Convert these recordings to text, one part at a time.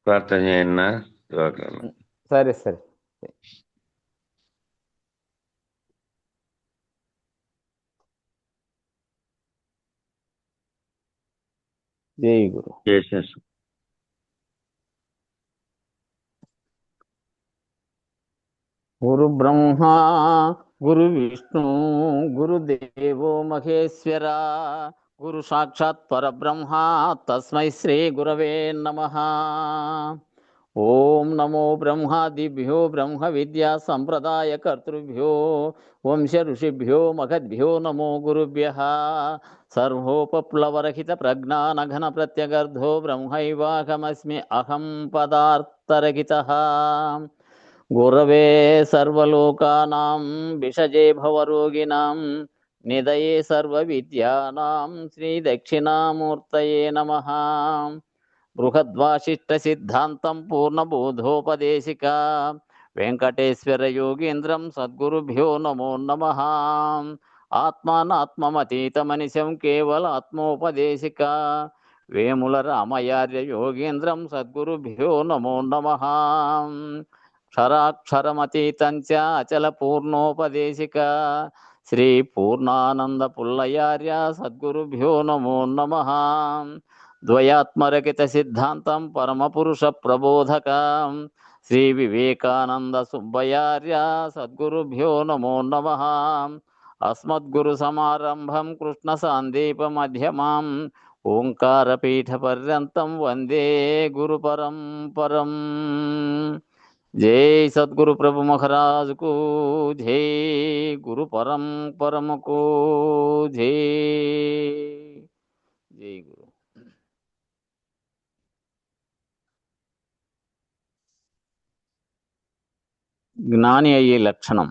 ప్రార్థన చేయన్నా. సరే సరే. జై గురు. చేసేసి గురు బ్రహ్మా గురు విష్ణు గురుదేవో మహేశ్వర గురు సాక్షాత్ పరబ్రహ్మ తస్మై శ్రీ గురవే నమః. ఓం నమో బ్రహ్మాదిభ్యో బ్రహ్మ విద్యా సంప్రదాయ కర్తృభ్యో వంశ ఋషిభ్యో మహద్భ్యో నమో గురుభ్యః. సర్వోపప్లవరహిత ప్రజ్ఞానఘన ప్రత్యగర్ధో బ్రహ్మైవాహమస్మి అహం పదార్థరహితః. గురవే సర్వలోకానాం విషజే భవరోగిణాం నిదయే సర్వవిద్యానాం శ్రీ దక్షిణామూర్తయే నమః. బృహద్వాసిష్ట సిద్ధాంతం పూర్ణబోధోపదేశిక వెంకటేశ్వర యోగీంద్రం సద్గురుభ్యో నమో నమః. ఆత్మానాత్మమతీతమనిశం కేవలాత్మోపదేశిక వేముల రామయార్య యోగీంద్రం సద్గురుభ్యో నమో నమః. క్షరాక్షరమతీతం చ అచల పూర్ణోపదేశిక శ్రీ పూర్ణానంద పుల్లయార్య సద్గురుభ్యో నమో నమః. ద్వయాత్మరకిత సిద్ధాంతం పరమపురుష ప్రబోధక శ్రీ వివేకానంద సుబ్బయార్య సద్గురుభ్యో నమో నమః. అస్మద్గురు సమారంభం కృష్ణ సాందీప మధ్యమాం ఓంకారపీఠ పర్యంతం వందే గురు పరంపరం. జై సద్గురు ప్రభు మహారాజుకు జై, గురు పరంపరముకు జై. జై గురు. జ్ఞాని అయ్యే లక్షణం.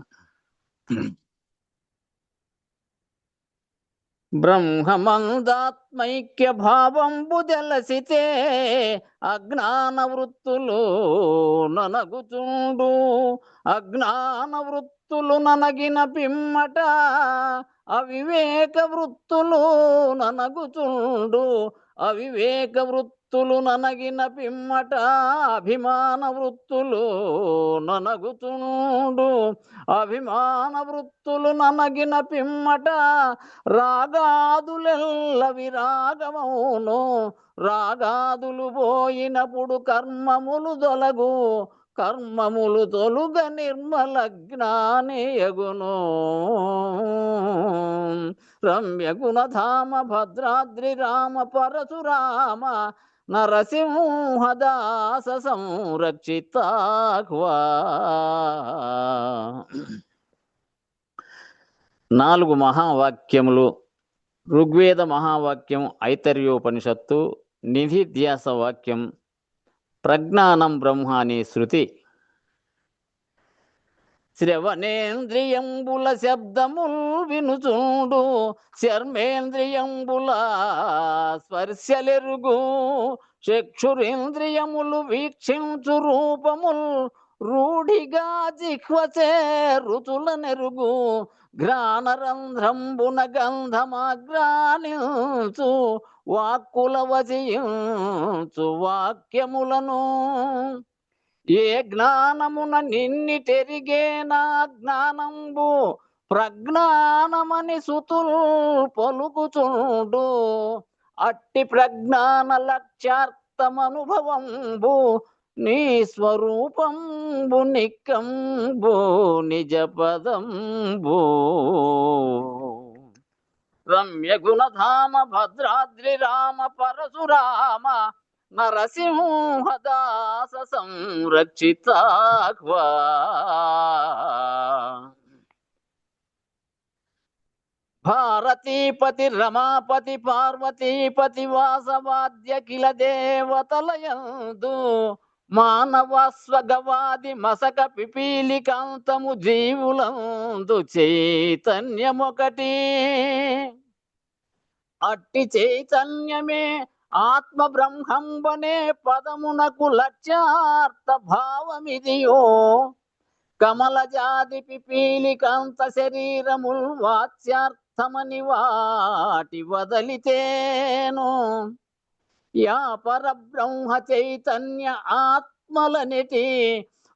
బ్రహ్మమందాత్మైక్య భావంబు జలసితే అజ్ఞాన వృత్తులు ననగుచుండు. అజ్ఞాన వృత్తులు ననగిన పిమ్మట అవివేక వృత్తులు ననగుచుండు. అవివేక వృత్తులు ననగిన పిమ్మట అభిమాన వృత్తులు ననగుచుండు. అభిమాన వృత్తులు ననగిన పిమ్మట రాగాదులెల్ల విరాగమౌను. రాగాదులు పోయినప్పుడు కర్మములు తొలగు. కర్మములు తొలుగ నిర్మల జ్ఞానియగును. రమ్యగుణధామ భద్రాద్రి రామ పరశురామ నరసింహదాస సంరక్షితాహ్వా. 4 మహావాక్యములు. ఋగ్వేద మహావాక్యం ఐతర్యోపనిషత్తు నిధిధ్యాస వాక్యం ప్రజ్ఞానం బ్రహ్మ అనే శృతి. శ్రవణేంద్రియంబుల శబ్దముల్ వినుచుండు. శర్మేంద్రియంబుల స్పర్శలెరుగు. చక్షురేంద్రియములు వీక్షించు రూపముల్ రూఢిగా జిహ్వచే రుచుల నెరుగు. ఘ్రాణరంధ్రంబున గంధమాగ్రానించు. వాక్కుల వచయించు వాక్యములను. ఏ జ్ఞానమున నిన్నిటెరిగేనా జ్ఞానంబు ప్రజ్ఞానమని సుతుల్ పలుకుచుండు. అట్టి ప్రజ్ఞాన లక్ష్యార్థమనుభవంబు నీ స్వరూపంబు నిక్కంబు నిజ పదంబు. రమ్య గుణధామ భద్రాద్రి రామ పరశురామ నరసింహదాస సంరక్షితాహ్వా. భారతీపతి రమాపతి పార్వతీపతి వాసవాద్య కిల దేవతలయందు. మానవస్వగవాది మసక పిపీలికాంతము జీవులందు చైతన్యమొకటి. అట్టి చైతన్యమే ఆత్మ బ్రహ్మంబనే పదమునకు లక్ష్యార్థ భావమిదియో. కమల జాతి పిపీలికాంత శరీరముల్ వాచ్యార్థమని వాటి వదలితేను. యా పరబ్రహ్మ చైతన్య ఆత్మలనిటి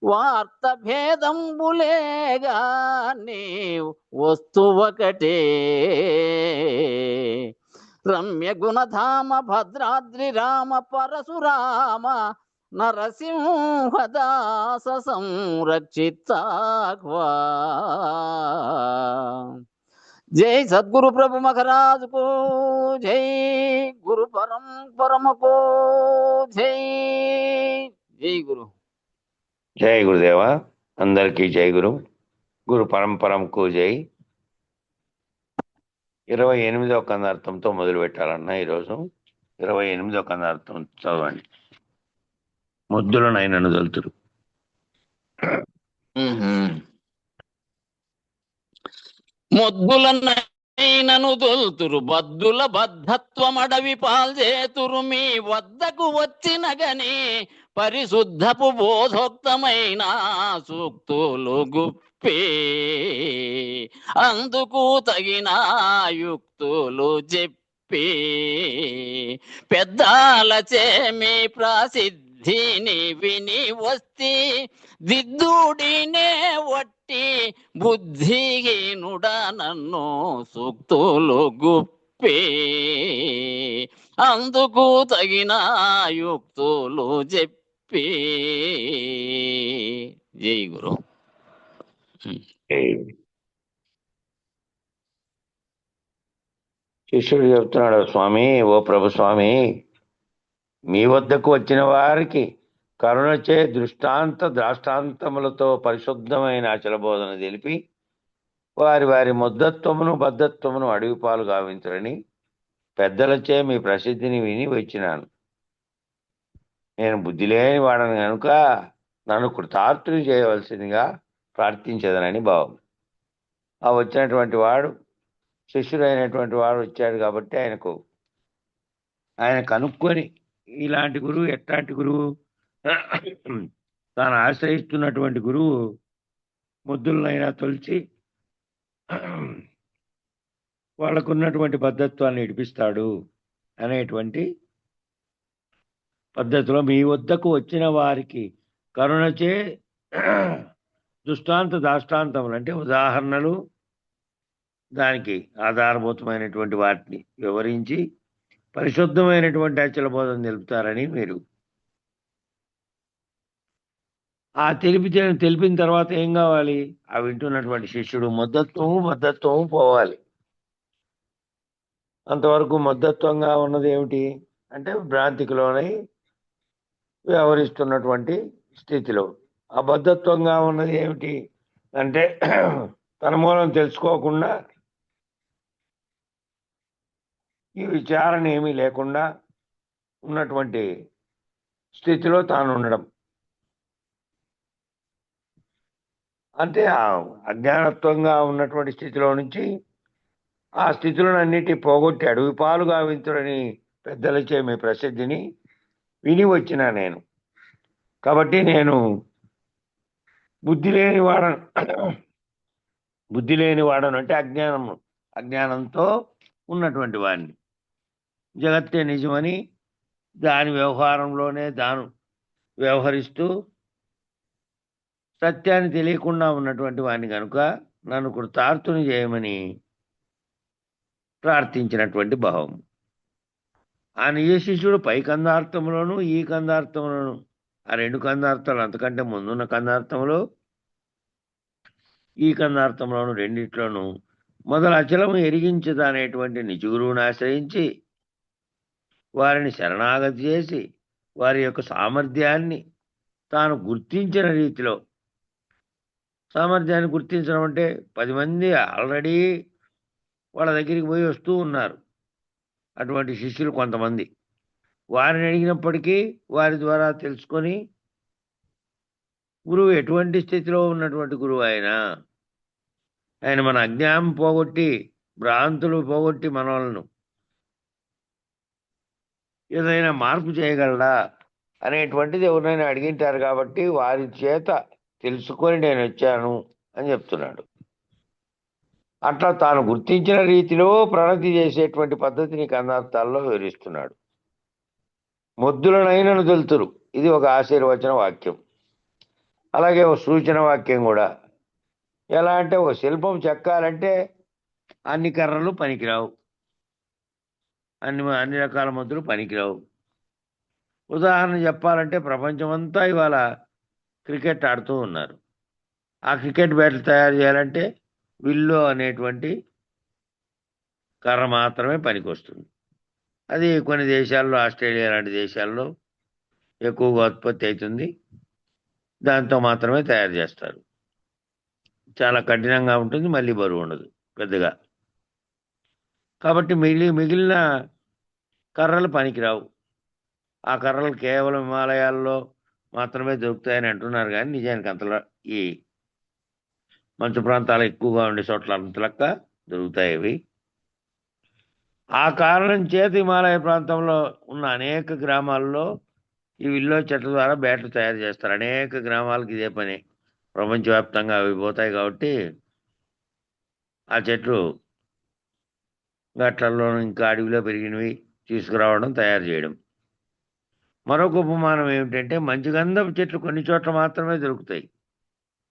వార్త భేదంబులేగాని వస్తువకటే. రమ్య గుణధామ భద్రాద్రి రామ పరశురామ నరసింహదాస సంరక్షితాక్వా. జై సద్గురు ప్రభు మహారాజ్ కో జై. గురు పరంపరమకో జై. జై గురు. జై గురుదేవ. అందరికీ జై గురు. గురు పరంపరంకు జై. 28వ కందార్థంతో మొదలు పెట్టాలన్న ఈరోజు. 28వ కందార్థం చదవండి. ముద్దులనైనను దొలుతురు. మొద్దులనైనను దొల్తురు బద్దుల బద్ధత్వమడవి పాల్చేతురు. మీ వద్దకు వచ్చిన గని పరిశుద్ధపు బోధోక్తమైన సూక్తులు గుప్పే. అందుకు తగిన యుక్తులు చెప్పి పెద్దాలచే మీ ప్రసిద్ధిని విని వస్తి. దిద్దుడినే వట్టి బుద్ధిహీనుడ నన్ను సూక్తులు గుప్పే. అందుకు తగిన యుక్తులు చెప్పి. జై గురు. శిష్యుడు చెప్తున్నాడు, స్వామి, ఓ ప్రభు స్వామి, మీ వద్దకు వచ్చిన వారికి కరుణచే ద్రాష్టాంతములతో పరిశుద్ధమైన అచల బోధన తెలిపి వారి వారి ముద్దత్వమును బద్ధత్వమును అడవి పాలు గావించరని పెద్దలచే మీ ప్రసిద్ధిని విని వచ్చినాను. నేను బుద్ధి లేని వాడను కనుక నన్ను కృతార్థుని చేయవలసిందిగా ప్రార్థించదనని భావం. ఆ వచ్చినటువంటి వాడు శిష్యుడైనటువంటి వాడు వచ్చాడు కాబట్టి ఆయన కనుక్కొని ఇలాంటి గురువు ఎట్లాంటి గురువు, తాను ఆశ్రయిస్తున్నటువంటి గురువు ముద్దులనైనా తొలిచి వాళ్ళకున్నటువంటి బద్ధత్వాన్ని ఇడిపిస్తాడు అనేటువంటి పద్ధతిలో మీ వద్దకు వచ్చిన వారికి కరుణచే దాష్టాంతములు అంటే ఉదాహరణలు, దానికి ఆధారభూతమైనటువంటి వాటిని వివరించి పరిశుద్ధమైనటువంటి అచల బోధన తెలుపుతారని మీరు తెలిపిన తర్వాత ఏం కావాలి? ఆ వింటున్నటువంటి శిష్యుడు మద్దత్వము పోవాలి. అంతవరకు మద్దత్వంగా ఉన్నది ఏమిటి అంటే భ్రాంతికిలోనై వ్యవహరిస్తున్నటువంటి స్థితిలో. అబద్ధత్వంగా ఉన్నది ఏమిటి అంటే తన మూలం తెలుసుకోకుండా ఈ విచారణ ఏమీ లేకుండా ఉన్నటువంటి స్థితిలో తాను ఉండడం. అంటే ఆ అజ్ఞానత్వంగా ఉన్నటువంటి స్థితిలో నుంచి ఆ స్థితులను అన్నిటి పోగొట్టి అడవి పాలు గావించుడని పెద్దలచే మీ ప్రసిద్ధిని విని వచ్చిన నేను. కాబట్టి నేను బుద్ధి లేని వాడను అంటే అజ్ఞానంతో ఉన్నటువంటి వాడిని. జగత్తే నిజమని దాని వ్యవహారంలోనే వ్యవహరిస్తూ సత్యాన్ని తెలియకుండా ఉన్నటువంటి వాడిని కనుక నన్ను కృతార్థుని చేయమని ప్రార్థించినటువంటి భావం. ఆ నిజ శిష్యుడు పై కందార్థంలోను ఈ కందార్థంలోను, ఆ 2 కందార్థాలు అంతకంటే ముందున్న కందార్థంలో ఈ కందార్థంలోను రెండిట్లోనూ మొదలు అచలము ఎరిగించదనేటువంటి నిజగురువును ఆశ్రయించి వారిని శరణాగతి చేసి వారి యొక్క సామర్థ్యాన్ని తాను గుర్తించిన రీతిలో, సామర్థ్యాన్ని గుర్తించడం అంటే 10 మంది ఆల్రెడీ వాళ్ళ దగ్గరికి పోయి వస్తూ ఉన్నారు అటువంటి శిష్యులు కొంతమంది. వారిని అడిగినప్పటికీ వారి ద్వారా తెలుసుకొని గురువు ఎటువంటి స్థితిలో ఉన్నటువంటి గురువు ఆయన మన అజ్ఞానం పోగొట్టి భ్రాంతులు పోగొట్టి మనల్ని ఏదైనా మార్పు చేయగలడా అనేటువంటిది ఎవరైనా అడిగింటారు. కాబట్టి వారి చేత తెలుసుకొని నేను వచ్చాను అని చెప్తున్నాడు. అట్లా తాను గుర్తించిన రీతిలో ప్రణతి చేసేటువంటి పద్ధతిని కందార్థాల్లో వివరిస్తున్నాడు. మొద్దులనైనను తెలుతురు. ఇది ఒక ఆశీర్వచన వాక్యం. అలాగే ఒక సూచన వాక్యం కూడా. ఎలా అంటే ఒక శిల్పం చెక్కాలంటే అన్ని కర్రలు పనికిరావు, అన్ని రకాల మొద్దులు పనికిరావు. ఉదాహరణ చెప్పాలంటే ప్రపంచమంతా ఇవాళ క్రికెట్ ఆడుతూ ఉన్నారు. ఆ క్రికెట్ బ్యాట్లు తయారు చేయాలంటే విల్లో అనేటువంటి కర్ర మాత్రమే పనికొస్తుంది. అది కొన్ని దేశాల్లో, ఆస్ట్రేలియా లాంటి దేశాల్లో ఎక్కువగా ఉత్పత్తి అవుతుంది. దాంతో మాత్రమే తయారు చేస్తారు. చాలా కఠినంగా ఉంటుంది, మళ్ళీ బరువు ఉండదు పెద్దగా. కాబట్టి మిగిలిన కర్రలు పనికిరావు. ఆ కర్రలు కేవలం హిమాలయాల్లో మాత్రమే దొరుకుతాయని అంటున్నారు, కానీ నిజానికి అంతలా ఈ మంచు ప్రాంతాలు ఎక్కువగా ఉండే చోట్ల అంతలక్క దొరుకుతాయి అవి. ఆ కారణం చేత హిమాలయ ప్రాంతంలో ఉన్న అనేక గ్రామాల్లో ఈ విల్లో చెట్ల ద్వారా బ్యాట్లు తయారు చేస్తారు. అనేక గ్రామాలకు ఇదే పని. ప్రపంచవ్యాప్తంగా అవి పోతాయి కాబట్టి ఆ చెట్లు గట్లలో ఇంకా అడవిలో పెరిగినవి తీసుకురావడం, తయారు చేయడం. మరొక ఉపమానం ఏమిటంటే మంచుగంధపు చెట్లు కొన్ని చోట్ల మాత్రమే దొరుకుతాయి.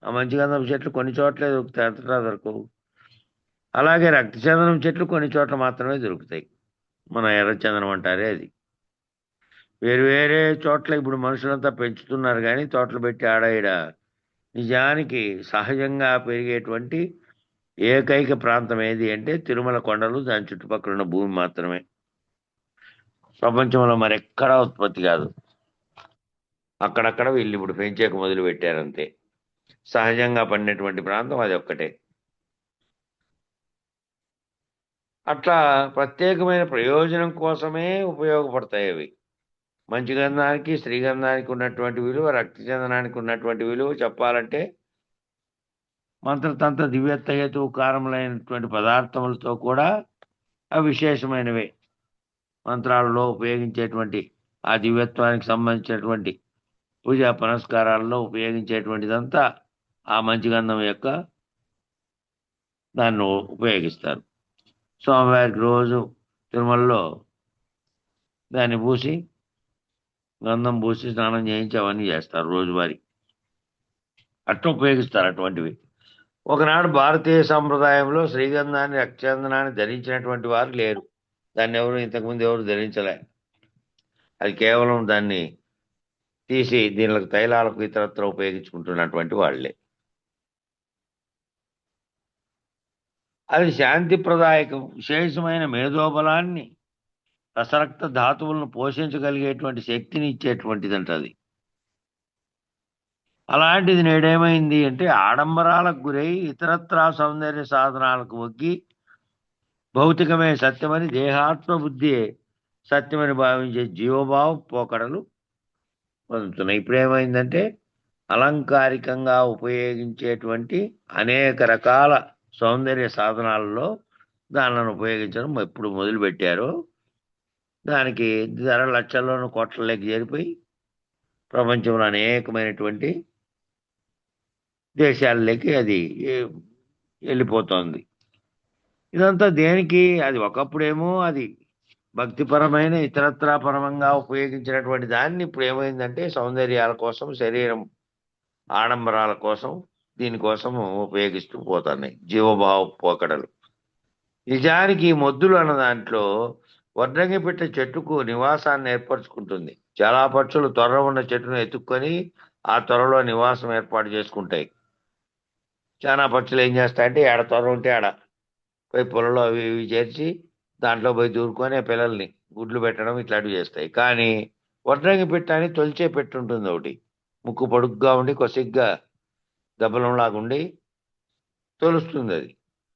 ఆ మంచుగంధపు చెట్లు కొన్ని చోట్లే దొరుకుతాయి, అంతటా దొరకవు. అలాగే రక్తచందనం చెట్లు కొన్ని చోట్ల మాత్రమే దొరుకుతాయి. మన ఎర్రచందనం అంటారే అది. వేరు వేరే చోట్ల ఇప్పుడు మనుషులంతా పెంచుతున్నారు, కానీ తోటలు పెట్టి ఆడ నిజానికి సహజంగా పెరిగేటువంటి ఏకైక ప్రాంతం ఏది అంటే తిరుమల కొండలు, దాని చుట్టుపక్కల ఉన్న భూమి మాత్రమే. ప్రపంచంలో మరెక్కడా ఉత్పత్తి కాదు. అక్కడక్కడ వీళ్ళు ఇప్పుడు పెంచేక మొదలు పెట్టారంతే. సహజంగా పండినటువంటి ప్రాంతం అది ఒక్కటే. అట్లా ప్రత్యేకమైన ప్రయోజనం కోసమే ఉపయోగపడతాయి అవి. మంచుగంధానికి, శ్రీగంధానికి ఉన్నటువంటి విలువ, రక్తచందనానికి ఉన్నటువంటి విలువ చెప్పాలంటే మంత్రతంత్ర దివ్యత్వ హేతు కారములైనటువంటి పదార్థములతో కూడా అవి విశేషమైనవే. మంత్రాలలో ఉపయోగించేటువంటి ఆ దివ్యత్వానికి సంబంధించినటువంటి పూజా పునస్కారాల్లో ఉపయోగించేటువంటిదంతా ఆ మంచుగంధం యొక్క దాన్ని ఉపయోగిస్తారు. స్వామివారికి రోజు తిరుమలలో దాన్ని పూసి, గంధం పూసి స్నానం చేయించి అవన్నీ చేస్తారు రోజువారీ. అట్లా ఉపయోగిస్తారు అటువంటివి. ఒకనాడు భారతీయ సంప్రదాయంలో శ్రీగంధాన్ని, రక్తచందనాన్ని ధరించినటువంటి వారు లేరు. దాన్ని ఇంతకుముందు ఎవరు ధరించలే. అది కేవలం దాన్ని తీసి దీనికి తైలాలకు ఇతరత్ర ఉపయోగించుకుంటున్నటువంటి వాళ్ళే. అది శాంతి ప్రదాయకం, విశేషమైన మేధోబలాన్ని, రసరక్త ధాతువులను పోషించగలిగేటువంటి శక్తిని ఇచ్చేటువంటిదంట అది. అలాంటిది నేడేమైంది అంటే ఆడంబరాలకు గురై ఇతరత్రా సౌందర్య సాధనాలకు ఒగ్గి భౌతికమే సత్యమని, దేహాత్మ బుద్ధియే సత్యమని భావించే జీవభావ పోకడలు పొందుతున్నాయి. ఇప్పుడు ఏమైందంటే అలంకారికంగా ఉపయోగించేటువంటి అనేక రకాల సౌందర్య సాధనాలలో దానిలను ఉపయోగించడం ఎప్పుడు మొదలుపెట్టారో దానికి ధర లక్షల్లోనూ కోట్లలోకి చేరిపోయి ప్రపంచంలో అనేకమైనటువంటి దేశాలలోకి అది వెళ్ళిపోతోంది. ఇదంతా దేనికి? అది ఒకప్పుడేమో అది భక్తిపరమైన ఇతరత్రాపరంగా ఉపయోగించినటువంటి దాన్ని ఇప్పుడు ఏమైందంటే సౌందర్యాల కోసం, శరీరం ఆడంబరాల కోసం, దీనికోసం ఉపయోగిస్తూ పోతున్నాయి జీవభావ పోకడలు. నిజానికి ఈ మొద్దులు అన్న దాంట్లో వడ్రంగి పిట్ట చెట్టుకు నివాసాన్ని ఏర్పరచుకుంటుంది. చాలా పక్షులు త్వర ఉన్న చెట్టును ఎత్తుక్కొని ఆ త్వరలో నివాసం ఏర్పాటు చేసుకుంటాయి. చాలా పక్షులు ఏం చేస్తాయంటే ఆడ త్వర ఉంటే ఆడ పోయి పొలంలో అవి ఇవి చేర్చి దాంట్లో పోయి దూరుకొని పిల్లల్ని గుడ్లు పెట్టడం ఇట్లాంటివి చేస్తాయి. కానీ వడ్రంగి పిట్ట అని తొలిచే పెట్టు ఉంటుంది ఒకటి, ముక్కు పొడుగ్గా ఉండి కొసిగ్గా దబ్బలంలాగా ఉండి తొలుస్తుంది. అది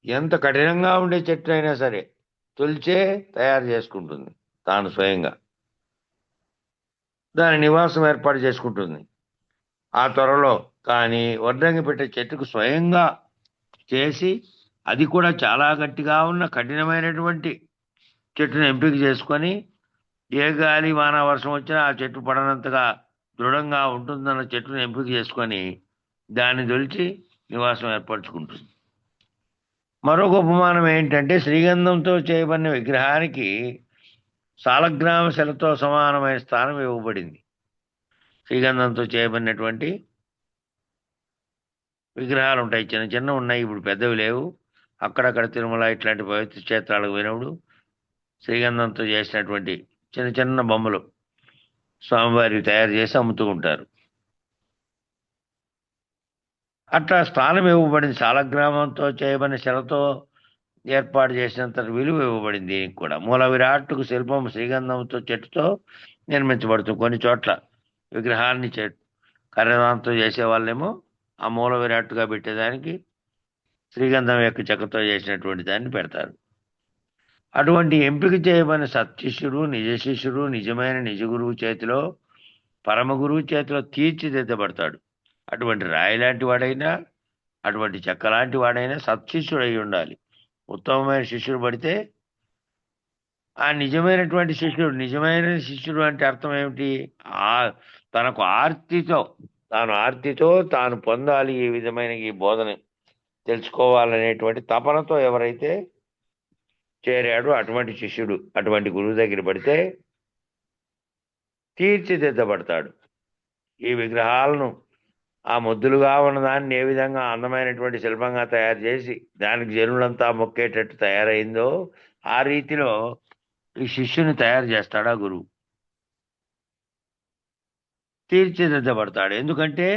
ఎంత కఠినంగా ఉండే చెట్టు అయినా సరే తొలిచే తయారు చేసుకుంటుంది, తాను స్వయంగా దాని నివాసం ఏర్పాటు చేసుకుంటుంది ఆ త్వరలో. కానీ వడ్రంగి పెట్టే చెట్టుకు స్వయంగా చేసి, అది కూడా చాలా గట్టిగా ఉన్న కఠినమైనటువంటి చెట్టును ఎంపిక చేసుకొని, ఏ గాలి వాన వర్షం వచ్చినా ఆ చెట్టు పడనంతగా దృఢంగా ఉంటుందన్న చెట్టును ఎంపిక చేసుకొని దాన్ని తొలిచి నివాసం ఏర్పరచుకుంటుంది. మరొక ఉపమానం ఏంటంటే శ్రీగంధంతో చేయబడిన విగ్రహానికి సాలగ్రామ శిలతో సమానమైన స్థానం ఇవ్వబడింది. శ్రీగంధంతో చేయబడినటువంటి విగ్రహాలు ఉంటాయి, చిన్న చిన్న ఉన్నాయి, ఇప్పుడు పెద్దవి లేవు. అక్కడక్కడ తిరుమల ఇట్లాంటి పవిత్ర క్షేత్రాలకు పోయినప్పుడు శ్రీగంధంతో చేసినటువంటి చిన్న చిన్న బొమ్మలు స్వామివారికి తయారు చేసి అమ్ముతూ ఉంటారు. అట్లా స్థానం ఇవ్వబడింది. సాలగ్రామంతో చేయబడిన శిలతో ఏర్పాటు చేసినంత విలువ ఇవ్వబడింది దీనికి కూడా. మూల విరాట్టుకు శిల్పం శ్రీగంధంతో చెట్టుతో నిర్మించబడుతుంది. కొన్ని చోట్ల విగ్రహాన్ని కర్రదాంతో చేసే వాళ్ళేమో ఆ మూల విరాట్టుగా పెట్టేదానికి శ్రీగంధం యొక్క చెక్కతో చేసినటువంటి దాన్ని పెడతారు. అటువంటి ఎంపిక చేయబడిన సత్శిష్యుడు, నిజ శిష్యుడు నిజమైన నిజ గురువు చేతిలో, పరమ గురువు చేతిలో తీర్చిదిద్దబడతాడు. అటువంటి రాయి లాంటి వాడైనా, అటువంటి చెక్క లాంటి వాడైనా సత్శిష్యుడు అయి ఉండాలి. ఉత్తమమైన శిష్యుడు పడితే ఆ నిజమైనటువంటి శిష్యుడు అంటే అర్థం ఏమిటి? తనకు ఆర్తితో తాను పొందాలి, ఈ విధమైన ఈ బోధన తెలుసుకోవాలనేటువంటి తపనతో ఎవరైతే చేరాడు అటువంటి శిష్యుడు అటువంటి గురువు దగ్గర పడితే తీర్చిదిద్దబడతాడు. ఈ విగ్రహాలను ఆ ముద్దులుగా ఉన్నదాన్ని ఏ విధంగా అందమైనటువంటి శిల్పంగా తయారు చేసి దానికి జనులంతా మొక్కేటట్టు తయారైందో ఆ రీతిలో ఈ శిష్యుని తయారు చేస్తాడు ఆ గురువు. తీర్చిదిద్దబడతాడు. ఎందుకంటే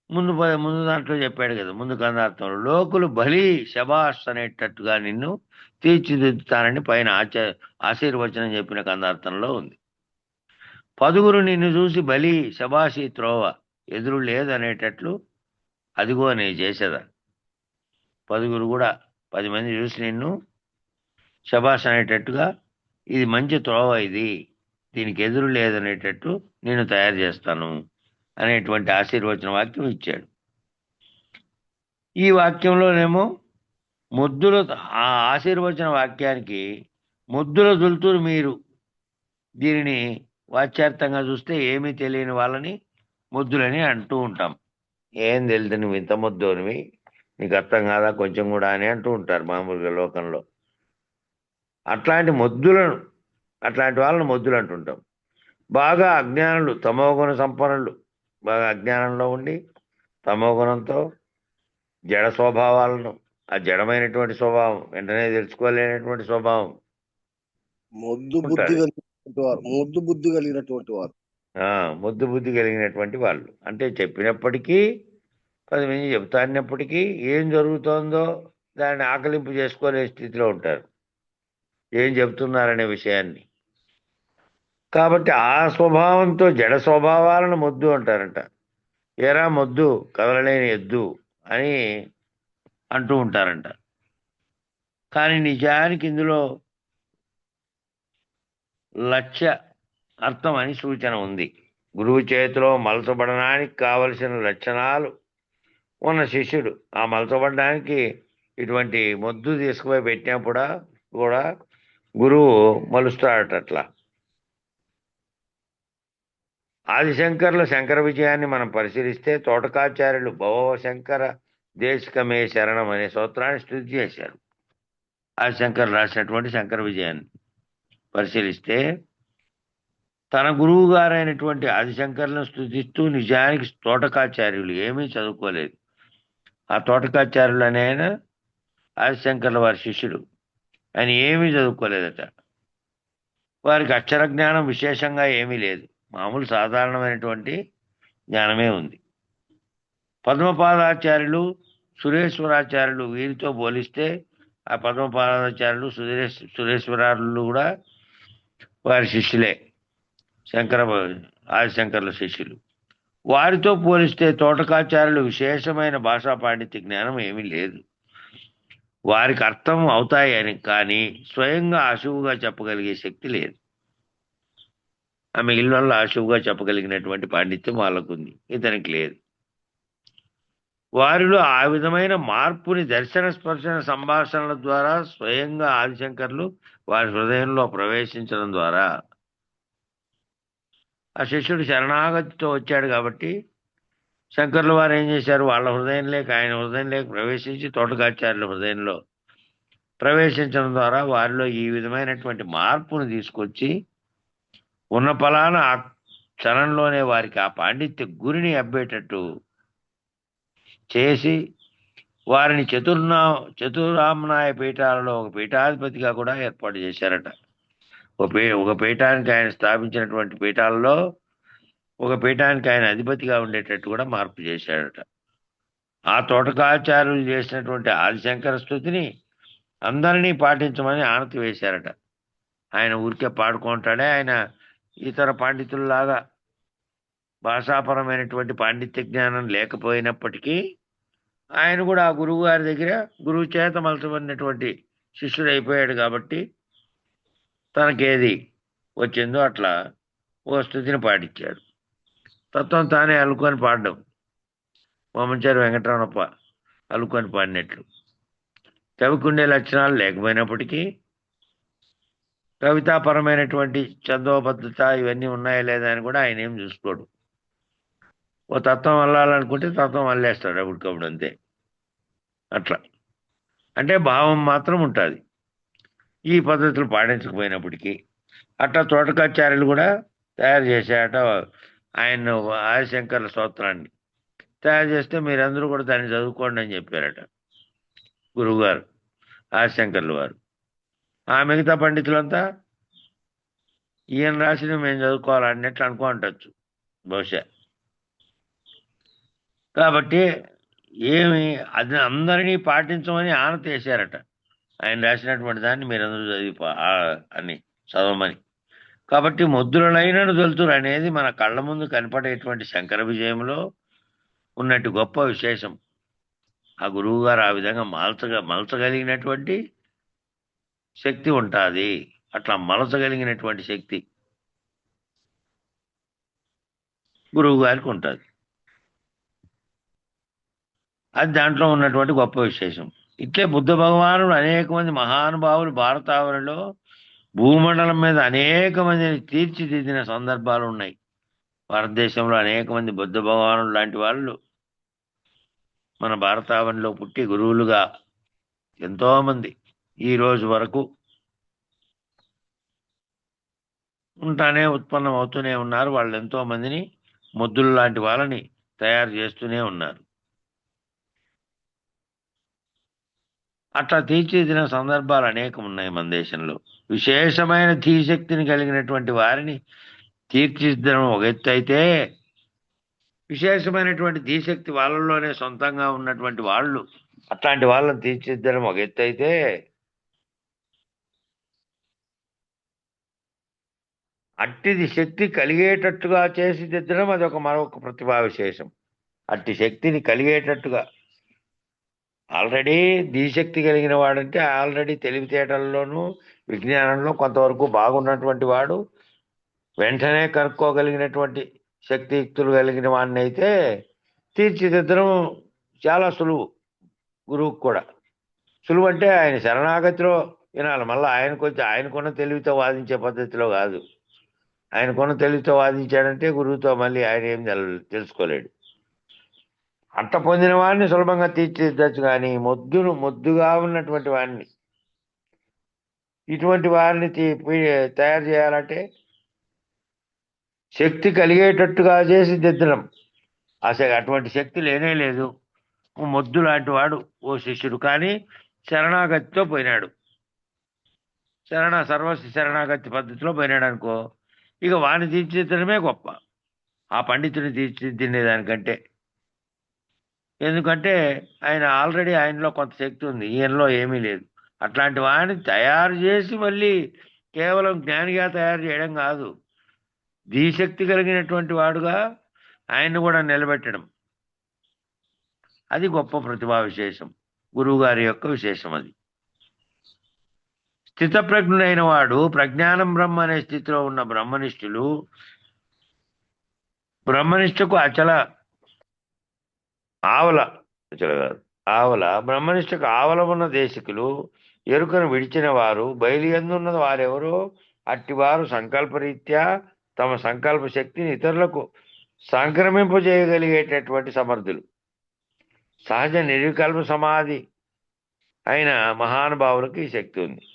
ముందు దాంట్లో చెప్పాడు కదా, ముందు కందార్థంలో లోకులు బలి శబాష్ అనేటట్టుగా నిన్ను తీర్చిదిద్దుతానని పైన ఆశీర్వచనం చెప్పిన కందార్థంలో ఉంది. పదుగురు నిన్ను చూసి బలి శబాషి త్రోవ ఎదురు లేదనేటట్లు అదిగో నేను చేసేదా. పదుగురు కూడా 10 మంది చూసి నిన్ను శబాష్ అనేటట్టుగా ఇది మంచి త్రోవ, దీనికి ఎదురు లేదనేటట్టు నేను తయారు చేస్తాను అనేటువంటి ఆశీర్వచన వాక్యం ఇచ్చాడు. ఈ వాక్యంలోనేమో ముద్దుల ఆ ఆశీర్వచన వాక్యానికి ముద్దుల దులుతురు మీరు, దీనిని వాచ్యార్థంగా చూస్తే ఏమీ తెలియని వాళ్ళని ముద్దులని అంటూ ఉంటాం. ఏం తెలియదు నువ్వు ఇంత ముద్దునివి, నీకు అర్థం కాదా కొంచెం కూడా అని అంటూ ఉంటారు మామూలుగా లోకంలో. అట్లాంటి వాళ్ళని ముద్దులు అంటుంటాం. బాగా అజ్ఞానులు, తమోగుణ సంపన్నులు, బాగా అజ్ఞానంలో ఉండి తమోగుణంతో జడ స్వభావాలను, ఆ జడమైనటువంటి స్వభావం, వెంటనే తెలుసుకోలేనటువంటి స్వభావం, మొద్దు బుద్ధి కలిగినటువంటి వాళ్ళు. అంటే చెప్పినప్పటికీ 10 మంది చెబుతాన్నప్పటికీ ఏం జరుగుతోందో దాన్ని ఆకలింపు చేసుకోలే స్థితిలో ఉంటారు, ఏం చెబుతున్నారనే విషయాన్ని. కాబట్టి ఆ స్వభావంతో జడ స్వభావాలను మొద్దు అంటారంట. ఎరా మొద్దు కదలలేని ఎద్దు అని అంటూ ఉంటారంట. కానీ నిజానికి ఇందులో లక్ష్య అర్థం అని సూచన ఉంది. గురువు చేతిలో మలచబడడానికి కావలసిన లక్షణాలు ఉన్న శిష్యుడు ఆ మలచబడడానికి ఇటువంటి మొద్దు తీసుకుపోయి పెట్టినప్పుడు కూడా గురువు మలుస్తాడట. అట్లా ఆదిశంకర్ల శంకర విజయాన్ని మనం పరిశీలిస్తే తోటకాచార్యులు భవ శంకర దేశికమే శరణం అనే సూత్రాన్ని స్తుతి చేశారు. ఆదిశంకర్ రాసినటువంటి శంకర విజయాన్ని పరిశీలిస్తే తన గురువు గారైనటువంటి ఆదిశంకర్లను స్తుతిస్తూ, నిజానికి తోటకాచార్యులు ఏమీ చదువుకోలేదు. ఆ తోటకాచార్యులు అనే ఆయన ఆదిశంకర్ల వారి శిష్యుడు, ఆయన ఏమీ చదువుకోలేదట. వారికి అక్షర జ్ఞానం విశేషంగా ఏమీ లేదు, మామూలు సాధారణమైనటువంటి జ్ఞానమే ఉంది. పద్మపాదాచార్యులు, సురేశ్వరాచార్యులు వీరితో పోలిస్తే ఆ పద్మపాదాచార్యులు సురేశ్వరాలు కూడా వారి శిష్యులే, ఆదిశంకర్ల శిష్యులు. వారితో పోలిస్తే తోటకాచార్యులు విశేషమైన భాషా పాండిత్య జ్ఞానం ఏమీ లేదు. వారికి అర్థం అవుతాయి అని, కానీ స్వయంగా ఆశువుగా చెప్పగలిగే శక్తి లేదు. ఆ మిగిలిన వాళ్ళు ఆశువుగా చెప్పగలిగినటువంటి పాండిత్యం వాళ్ళకుంది, ఇతనికి లేదు. వారిలో ఆ విధమైన మార్పుని దర్శన స్పర్శన సంభాషణల ద్వారా స్వయంగా ఆదిశంకర్లు వారి హృదయంలో ప్రవేశించడం ద్వారా, ఆ శిష్యుడు శరణాగతితో వచ్చాడు కాబట్టి శంకర్లు వారు ఏం చేశారు, వాళ్ళ హృదయం లేక ఆయన హృదయం లేక ప్రవేశించి తోటకాచార్యుల హృదయంలో ప్రవేశించడం ద్వారా వారిలో ఈ విధమైనటువంటి మార్పును తీసుకొచ్చి ఉన్న ఫలాన ఆ క్షణంలోనే వారికి ఆ పాండిత్య గురిని అబ్బేటట్టు చేసి వారిని చతురామ్నాయ పీఠాలలో ఒక పీఠాధిపతిగా కూడా ఏర్పాటు చేశారట. ఒక పీఠానికి ఆయన స్థాపించినటువంటి పీఠాలలో ఒక పీఠానికి ఆయన అధిపతిగా ఉండేటట్టు కూడా మార్పు చేశాడట. ఆ తోటకాచార్యులు చేసినటువంటి ఆదిశంకర స్తుతిని అందరినీ పాటించమని ఆనతి వేశారట. ఆయన ఊరికే పాడుకుంటాడే, ఆయన ఇతర పండితుల్లాగా భాషాపరమైనటువంటి పాండిత్య జ్ఞానం లేకపోయినప్పటికీ ఆయన కూడా ఆ గురువు గారి దగ్గర గురువు చేత మలచబడినటువంటి శిష్యుడు అయిపోయాడు కాబట్టి తనకేది వచ్చిందో అట్లా ఓ స్థుతిని పాటించాడు. తత్వం తానే అల్లుకొని పాడడం, వామంచారి వెంకటరమణప్ప అల్లుకొని పాడినట్లు. కవికుండే లక్షణాలు లేకపోయినప్పటికీ కవితాపరమైనటువంటి ఛందోబద్ధత ఇవన్నీ ఉన్నాయా లేదా అని కూడా ఆయన ఏం చూసుకోడు. ఓ తత్వం అల్లాలనుకుంటే తత్వం అల్లేస్తాడు అప్పటికప్పుడు, అంతే. అట్లా అంటే భావం మాత్రం ఉంటుంది ఈ పద్ధతులు పాటించకపోయినప్పటికీ. అట్లా తోటకాచార్యులు కూడా తయారు చేశారట ఆయన ఆదిశంకర్ల స్తోత్రాన్ని. తయారు చేస్తే మీరందరూ కూడా దాన్ని చదువుకోండి అని చెప్పారట గురువుగారు ఆదిశంకర్లు వారు. ఆ మిగతా పండితులంతా ఈయన రాసిన మేము చదువుకోవాలన్నట్లు అనుకుంటచ్చు బహుశా. కాబట్టి అది అందరినీ పాటించమని ఆనతి వేశారట. ఆయన రాసినటువంటి దాన్ని మీరందరూ అని చదవమని. కాబట్టి మొద్దులైనను దొలుతురు అనేది మన కళ్ళ ముందు కనపడేటువంటి శంకర విజయంలో ఉన్నట్టు గొప్ప విశేషం. ఆ గురువు గారు ఆ విధంగా మలచగలిగినటువంటి శక్తి ఉంటుంది. అట్లా మలచగలిగినటువంటి శక్తి గురువు గారికి ఉంటుంది. అది దాంట్లో ఉన్నటువంటి గొప్ప విశేషం. ఇట్లే బుద్ధ భగవానుడు అనేక మంది మహానుభావులు భారతావనిలో భూమండలం మీద అనేక మందిని తీర్చిదిద్దిన సందర్భాలు ఉన్నాయి. భారతదేశంలో అనేక మంది బుద్ధ భగవానుడు లాంటి వాళ్ళు మన భారతావనిలో పుట్టి గురువులుగా ఎంతోమంది ఈ రోజు వరకు ఉత్పన్నం అవుతూనే ఉన్నారు. వాళ్ళు ఎంతో మందిని మొద్దులు లాంటి వాళ్ళని తయారు చేస్తూనే ఉన్నారు. అట్లా తీర్చిదిద్దిన సందర్భాలు అనేకం ఉన్నాయి మన దేశంలో. విశేషమైన ధీశక్తిని కలిగినటువంటి వారిని తీర్చిదిద్దడం ఒక ఎత్తు అయితే, విశేషమైనటువంటి ధీశక్తి వాళ్ళలోనే సొంతంగా ఉన్నటువంటి వాళ్ళు అట్లాంటి వాళ్ళని తీర్చిదిద్దడం ఒక ఎత్తు అయితే, అట్టిది శక్తి కలిగేటట్టుగా చేసి దిద్దడం అది మరొక ప్రతిభా విశేషం. అట్టి శక్తిని కలిగేటట్టుగా ఆల్రెడీ ధీశక్తి కలిగిన వాడంటే ఆల్రెడీ తెలివితేటల్లోనూ విజ్ఞానంలో కొంతవరకు బాగున్నటువంటి వాడు, వెంటనే కనుక్కోగలిగినటువంటి శక్తియుక్తులు కలిగిన వాడిని అయితే తీర్చిదిద్దడం చాలా సులువు. గురువుకు కూడా సులువు అంటే ఆయన శరణాగతిలో వినాలి. మళ్ళీ ఆయనకున్న తెలివితో వాదించే పద్ధతిలో కాదు. ఆయనకున్న తెలివితో వాదించాడంటే గురువుతో మళ్ళీ ఆయన ఏం తెలుసుకోలేడు. అంట పొందిన వాడిని సులభంగా తీర్చిదిద్దచ్చు. కానీ మొద్దుగా ఉన్నటువంటి వాడిని, ఇటువంటి వారిని తయారు చేయాలంటే శక్తి కలిగేటట్టుగా చేసి దిద్దడం. అటువంటి శక్తి లేనే లేదు. మొద్దు లాంటి వాడు ఓ శిష్యుడు, కానీ శరణాగతితో పోయినాడు. సర్వస్వ శరణాగతి పద్ధతిలో పోయినాడు అనుకో, ఇక వాడిని తీర్చిదిద్దడమే గొప్ప ఆ పండితుని తీర్చిదిద్దేదానికంటే. ఎందుకంటే ఆల్రెడీ ఆయనలో కొంత శక్తి ఉంది, ఈయనలో ఏమీ లేదు. అట్లాంటి వాడిని తయారు చేసి మళ్ళీ కేవలం జ్ఞానిగా తయారు చేయడం కాదు, ధీశక్తి కలిగినటువంటి వాడుగా ఆయన్ని కూడా నిలబెట్టడం, అది గొప్ప ప్రతిభా విశేషం, గురువు గారి యొక్క విశేషం. అది స్థితప్రజ్ఞుడైన వాడు, ప్రజ్ఞానం బ్రహ్మ అనే స్థితిలో ఉన్న బ్రహ్మనిష్టకు బ్రహ్మనిష్టకు ఆవల ఉన్న దేశికులు, ఎరుకను విడిచిన వారు, బయలుయందున్న వారెవరో అట్టివారు సంకల్పరీత్యా తమ సంకల్ప శక్తిని ఇతరులకు సంక్రమింపజేయగలిగేటటువంటి సమర్థులు. సహజ నిర్వికల్ప సమాధి అయిన మహానుభావులకు ఈ శక్తి ఉంది.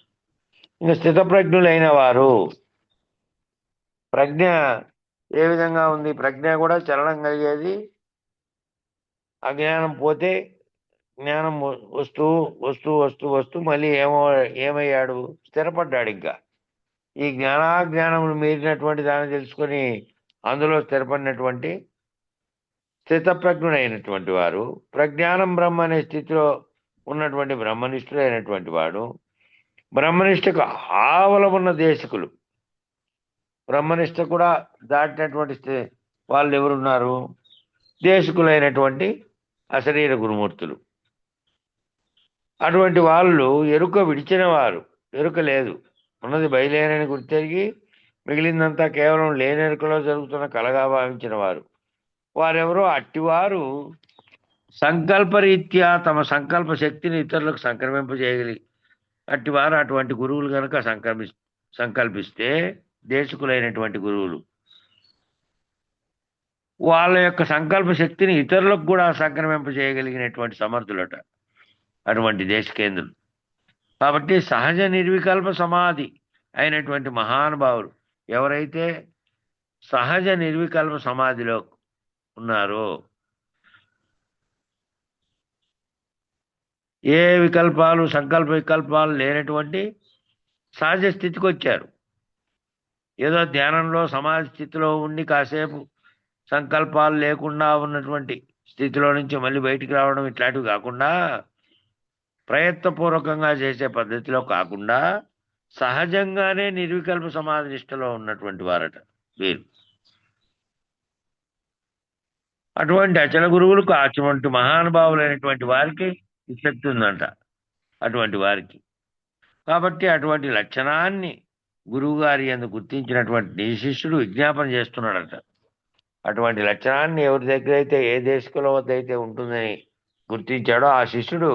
ఇంకా స్థితప్రజ్ఞులైన వారు, ప్రజ్ఞ ఏ విధంగా ఉంది? ప్రజ్ఞ కూడా చలనం కలిగేది. అజ్ఞానం పోతే జ్ఞానం వస్తూ వస్తూ వస్తూ వస్తూ మళ్ళీ ఏమయ్యాడు? స్థిరపడ్డాడు. ఇంకా ఈ జ్ఞానాజ్ఞానములు మీరినటువంటి దాన్ని తెలుసుకొని అందులో స్థిరపడినటువంటి స్థితప్రజ్ఞుడైనటువంటి వారు, ప్రజ్ఞానం బ్రహ్మ అనే స్థితిలో ఉన్నటువంటి బ్రహ్మనిష్ఠుడైనటువంటి వాడు, బ్రహ్మనిష్టకు ఆవల ఉన్న దేశకులు, బ్రహ్మనిష్ట కూడా దాటినటువంటి వాళ్ళు ఎవరున్నారు? దేశకులైనటువంటి అశరీర గురుమూర్తులు. అటువంటి వాళ్ళు ఎరుక విడిచిన వారు. ఎరుక లేదు, ఉన్నది బయలేనని గుర్తెరిగి మిగిలిందంతా కేవలం లేనెరుకలో జరుగుతున్న కలగా భావించిన వారు. వారెవరో అట్టివారు సంకల్పరీత్యా తమ సంకల్ప శక్తిని ఇతరులకు సంక్రమింపజేయగలిగి అట్టివారు అటువంటి గురువులు కనుక సంకల్పిస్తే, దేశకులైనటువంటి గురువులు వాళ్ళ యొక్క సంకల్ప శక్తిని ఇతరులకు కూడా సంక్రమింపజేయగలిగినటువంటి సమర్థులట అటువంటి దేశకేంద్రులు. కాబట్టి సహజ నిర్వికల్ప సమాధి అయినటువంటి మహానుభావులు ఎవరైతే సహజ నిర్వికల్ప సమాధిలో ఉన్నారో, ఏ వికల్పాలు సంకల్ప వికల్పాలు లేనటువంటి సహజ స్థితికి వచ్చారు. ఏదో ధ్యానంలో సమాధి స్థితిలో ఉండి కాసేపు సంకల్పాలు లేకుండా ఉన్నటువంటి స్థితిలో నుంచి మళ్ళీ బయటికి రావడం ఇట్లాంటివి కాకుండా, ప్రయత్నపూర్వకంగా చేసే పద్ధతిలో కాకుండా సహజంగానే నిర్వికల్ప సమాధి నిష్టలో ఉన్నటువంటి వారట వీరు. అటువంటి అచల గురువులకు అటువంటి మహానుభావులైనటువంటి వారికి శక్తి ఉందంట అటువంటి వారికి. కాబట్టి అటువంటి లక్షణాన్ని గురువు గారి యందు గుర్తించినటువంటి నీ శిష్యుడు విజ్ఞాపన చేస్తున్నాడట. అటువంటి లక్షణాన్ని ఎవరి దగ్గర అయితే, ఏ దేశకుల వద్ద అయితే ఉంటుందని గుర్తించాడో ఆ శిష్యుడు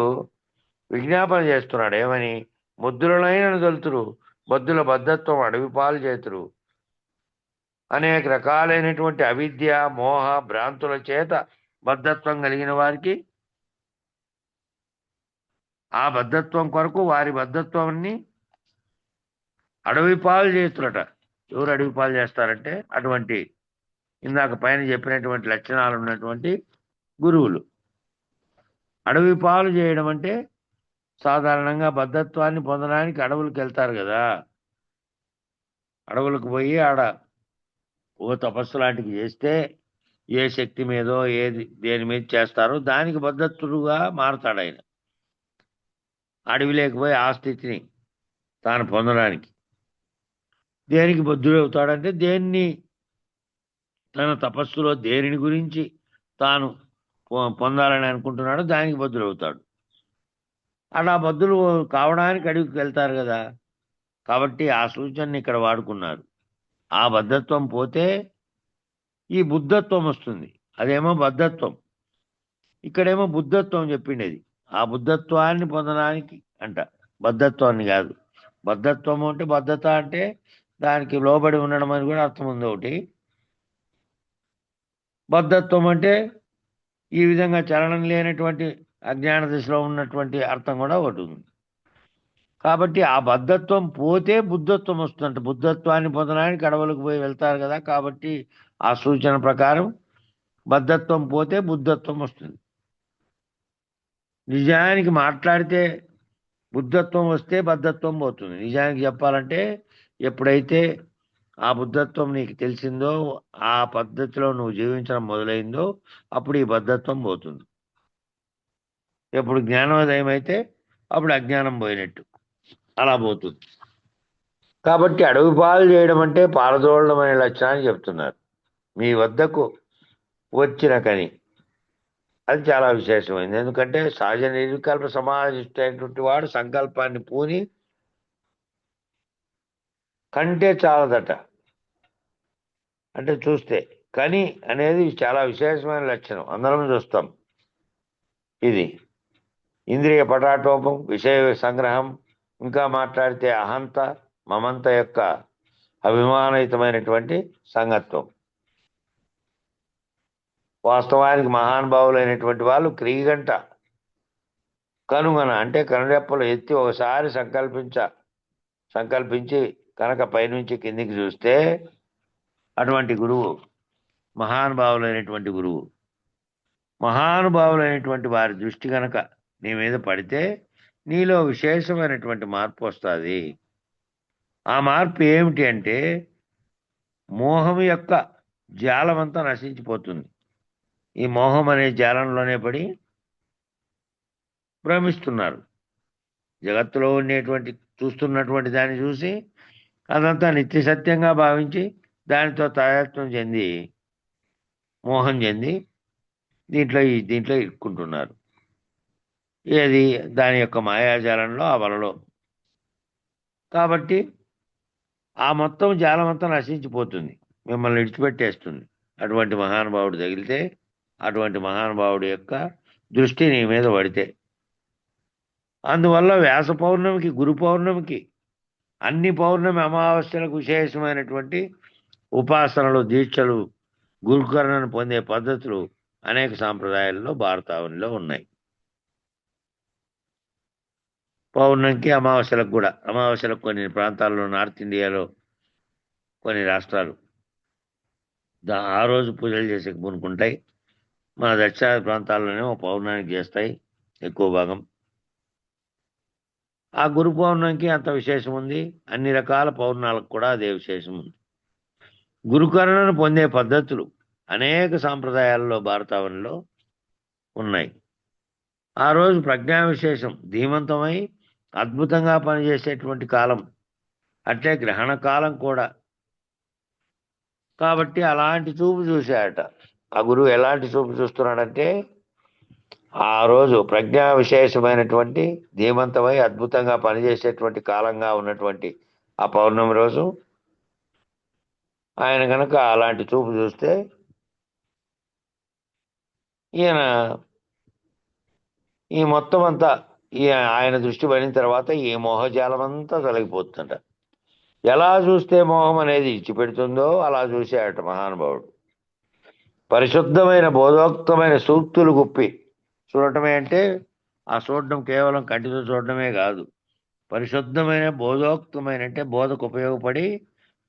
విజ్ఞాపన చేస్తున్నాడు. ఏమని? ముద్దులైన దొలుతురు బద్దుల బద్ధత్వం అడవి పాలు చేతురు. అనేక రకాలైనటువంటి అవిద్య మోహ భ్రాంతుల చేత బద్ధత్వం కలిగిన వారికి ఆ బద్ధత్వం కొరకు వారి బద్ధత్వాన్ని అడవి పాలు చేస్తురట. ఎవరు అడవి పాలు చేస్తారంటే అటువంటి ఇందాక పైన చెప్పినటువంటి లక్షణాలు ఉన్నటువంటి గురువులు. అడవి పాలు చేయడం అంటే సాధారణంగా బద్ధత్వాన్ని పొందడానికి అడవులకు వెళ్తారు కదా. అడవులకు పోయి ఆడ ఓ తపస్సు లాంటివి చేస్తే ఏ శక్తి మీదో దేని మీద చేస్తారో దానికి బద్ధత్తుడుగా మారుతాడు ఆయన. అడవి లేకపోయి ఆ స్థితిని తాను పొందడానికి దేనికి బద్ధుడవుతాడంటే, దేన్ని తన తపస్సులో దేనిని గురించి తాను పొందాలని అనుకుంటున్నాడో దానికి బద్ధుడవుతాడు. అలా బద్ధులు కావడానికి అడవికి వెళ్తారు కదా. కాబట్టి ఆ సూచనని ఇక్కడ వాడుకున్నారు. ఆ బద్ధత్వం పోతే ఈ బుద్ధత్వం వస్తుంది. అదేమో బద్ధత్వం, ఇక్కడేమో బుద్ధత్వం చెప్పిండేది. ఆ బుద్ధత్వాన్ని పొందడానికి అంట, బద్ధత్వాన్ని కాదు. బద్ధత్వము అంటే బద్ధత అంటే దానికి లోబడి ఉండడం అని కూడా అర్థం ఉంది ఒకటి. బద్ధత్వం అంటే ఈ విధంగా చలనం లేనటువంటి అజ్ఞాన దశలో ఉన్నటువంటి అర్థం కూడా ఒకటి ఉంది. కాబట్టి ఆ బద్ధత్వం పోతే బుద్ధత్వం వస్తుందంట. బుద్ధత్వాన్ని పొందడానికి అడవులకు పోయి వెళ్తారు కదా. కాబట్టి ఆ సూచన ప్రకారం బద్ధత్వం పోతే బుద్ధత్వం వస్తుంది. నిజానికి మాట్లాడితే బుద్ధత్వం వస్తే బద్ధత్వం పోతుంది. నిజానికి చెప్పాలంటే ఎప్పుడైతే ఆ బుద్ధత్వం నీకు తెలిసిందో, ఆ పద్ధతిలో నువ్వు జీవించడం మొదలైందో అప్పుడు ఈ బద్ధత్వం పోతుంది. ఎప్పుడు జ్ఞానోదయం అయితే అప్పుడు అజ్ఞానం పోయినట్టు అలా పోతుంది. కాబట్టి అడవి పాలు చేయడం అంటే పారదోలడం అనే లక్షణాన్ని చెప్తున్నారు. మీ వద్దకు వచ్చిన కని అది చాలా విశేషమైంది. ఎందుకంటే సహజ నిర్వికల్ప సమాధిష్టైనటువంటి వాడు సంకల్పాన్ని పూని కంటే చాలదట. అంటే చూస్తే కని అనేది చాలా విశేషమైన లక్షణం, అందరం చూస్తాం. ఇది ఇంద్రియ పటాటోపం, విషయ సంగ్రహం, ఇంకా మాట్లాడితే అహంత మమంత యొక్క అభిమానయుతమైనటువంటి సంగత్వం. వాస్తవానికి మహానుభావులైనటువంటి వాళ్ళు క్రీగంట కనుగొన అంటే కనురెప్పలు ఎత్తి ఒకసారి సంకల్పించి కనుక పైనుంచి కిందికి చూస్తే అటువంటి గురువు మహానుభావులైనటువంటి వారి దృష్టి కనుక నీ మీద పడితే నీలో విశేషమైనటువంటి మార్పు వస్తుంది. ఆ మార్పు ఏమిటి అంటే మోహం యొక్క జాలమంతా నశించిపోతుంది. ఈ మోహం అనే జాలంలోనే పడి భ్రమిస్తున్నారు. జగత్తులో చూస్తున్నటువంటి దాన్ని చూసి అదంతా నిత్య సత్యంగా భావించి దానితో తాయత్వం చెంది మోహం చెంది దీంట్లో ఇరుక్కుంటున్నారు. ఏది దాని యొక్క మాయాజాలంలో, ఆ వలలో. కాబట్టి ఆ మొత్తం జాలమంతా నశించిపోతుంది, మిమ్మల్ని విడిచిపెట్టేస్తుంది. అటువంటి మహానుభావుడు తగిలితే, అటువంటి మహానుభావుడి యొక్క దృష్టి నీ మీద పడితే, అందువల్ల వ్యాస పౌర్ణమికి, గురు పౌర్ణమికి, అన్ని పౌర్ణమి అమావాస్యలకు విశేషమైనటువంటి ఉపాసనలు, దీక్షలు, గురుకరణను పొందే పద్ధతులు అనేక సాంప్రదాయాల్లో భారతావనిలో ఉన్నాయి. పౌర్ణమికి, అమావాస్యలకు కొన్ని ప్రాంతాల్లో, నార్త్ ఇండియాలో కొన్ని రాష్ట్రాలు ఆ రోజు పూజలు చేసే పూనుకుంటాయి. మన దక్షిణాది ప్రాంతాల్లోనేమో పౌర్ణానికి చేస్తాయి ఎక్కువ భాగం. ఆ గురు పౌర్ణమికి అంత విశేషం ఉంది. అన్ని రకాల పౌర్ణాలకు కూడా అదే విశేషం ఉంది. గురుకరణను పొందే పద్ధతులు అనేక సాంప్రదాయాల్లో భారతావనిలో ఉన్నాయి. ఆ రోజు ప్రజ్ఞా విశేషం ధీమంతమై అద్భుతంగా పనిచేసేటువంటి కాలం, అట్లే గ్రహణ కాలం కూడా. కాబట్టి అలాంటి చూపు చూశాడట ఆ గురువు. ఎలాంటి చూపు చూస్తున్నాడంటే, ఆ రోజు ప్రజ్ఞా విశేషమైనటువంటి ధీమంతమై అద్భుతంగా పనిచేసేటువంటి కాలంగా ఉన్నటువంటి ఆ పౌర్ణమి రోజు ఆయన కనుక అలాంటి చూపు చూస్తే, ఈ మొత్తం అంతా ఆయన దృష్టి పడిన తర్వాత ఈ మోహజాలం అంతా తొలగిపోతుందట. ఎలా చూస్తే మోహం అనేది ఇచ్చిపెడుతుందో అలా చూశాడట మహానుభావుడు. పరిశుద్ధమైన బోధోక్తమైన సూక్తులు గుప్పి చూడటమే అంటే, ఆ చూడటం కేవలం కంటితో చూడటమే కాదు. పరిశుద్ధమైన బోధోక్తమైన అంటే బోధకు ఉపయోగపడి,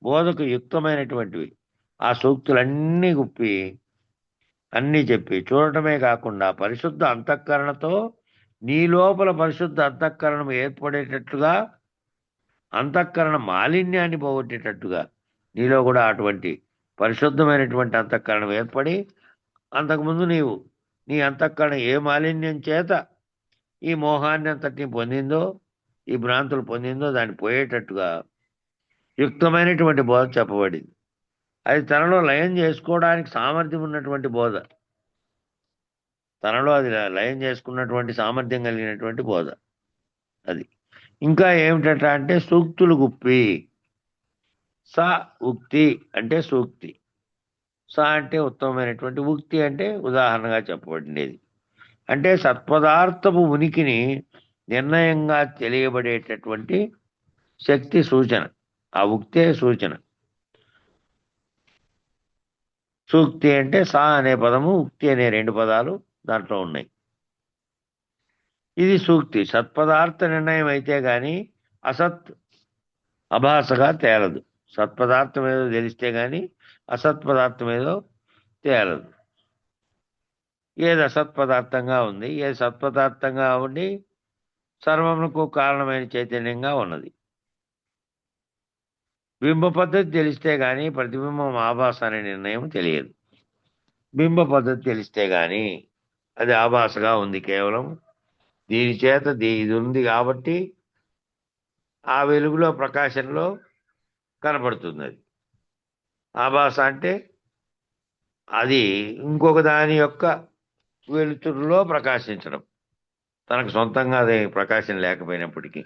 బోధకు యుక్తమైనటువంటివి ఆ సూక్తులన్నీ గుప్పి, అన్నీ చెప్పి చూడటమే కాకుండా పరిశుద్ధ అంతఃకరణతో నీ లోపల పరిశుద్ధ అంతఃకరణం ఏర్పడేటట్లుగా, అంతఃకరణ మాలిన్యాన్ని పోగొట్టేటట్టుగా నీలో కూడా అటువంటి పరిశుద్ధమైనటువంటి అంతఃకరణం ఏర్పడి, అంతకుముందు నీ అంతఃకరణం ఏ మాలిన్యం చేత ఈ మోహాన్ని అంతటిని పొందిందో, ఈ భ్రాంతులు పొందిందో దాన్ని పోయేటట్టుగా యుక్తమైనటువంటి బోధ చెప్పబడింది. అది తనలో లయం చేసుకోవడానికి సామర్థ్యం ఉన్నటువంటి బోధ, తనలో అది లయం చేసుకున్నటువంటి సామర్థ్యం కలిగినటువంటి బోధ అది. ఇంకా ఏమిటట అంటే సూక్తులు గుప్పి. స ఉక్తి అంటే సూక్తి, స అంటే ఉత్తమమైనటువంటి, ఉక్తి అంటే ఉదాహరణగా చెప్పబడినది. అంటే సత్పదార్థపు ఉనికిని నిర్ణయంగా తెలియబడేటటువంటి శక్తి సూచన, ఆ ఉక్తే సూచన. సూక్తి అంటే సా అనే పదము, ఉక్తి అనే రెండు పదాలు దాంట్లో ఉన్నాయి. ఇది సూక్తి. సత్పదార్థ నిర్ణయం అయితే గాని అసత్ అభాసగా తేలదు. సత్పదార్థం ఏదో తెలిస్తే గాని అసత్పదార్థం ఏదో తేలదు. ఏది అసత్పదార్థంగా ఉంది, ఏది సత్పదార్థంగా ఉండి సర్వమునకు కారణమైన చైతన్యంగా ఉన్నది. బింబ పద్ధతి తెలిస్తే గాని ప్రతిబింబం ఆభాస అనే నిర్ణయం తెలియదు. బింబ పద్ధతి తెలిస్తే గాని అది ఆభాసగా ఉంది, కేవలం దీని చేత ఇది ఉంది కాబట్టి ఆ వెలుగులో, ప్రకాశంలో కనపడుతుంది. అది ఆభాస అంటే అది ఇంకొక దాని యొక్క వెలుతురులో ప్రకాశించడం, తనకు సొంతంగా అదే ప్రకాశం లేకపోయినప్పటికీ.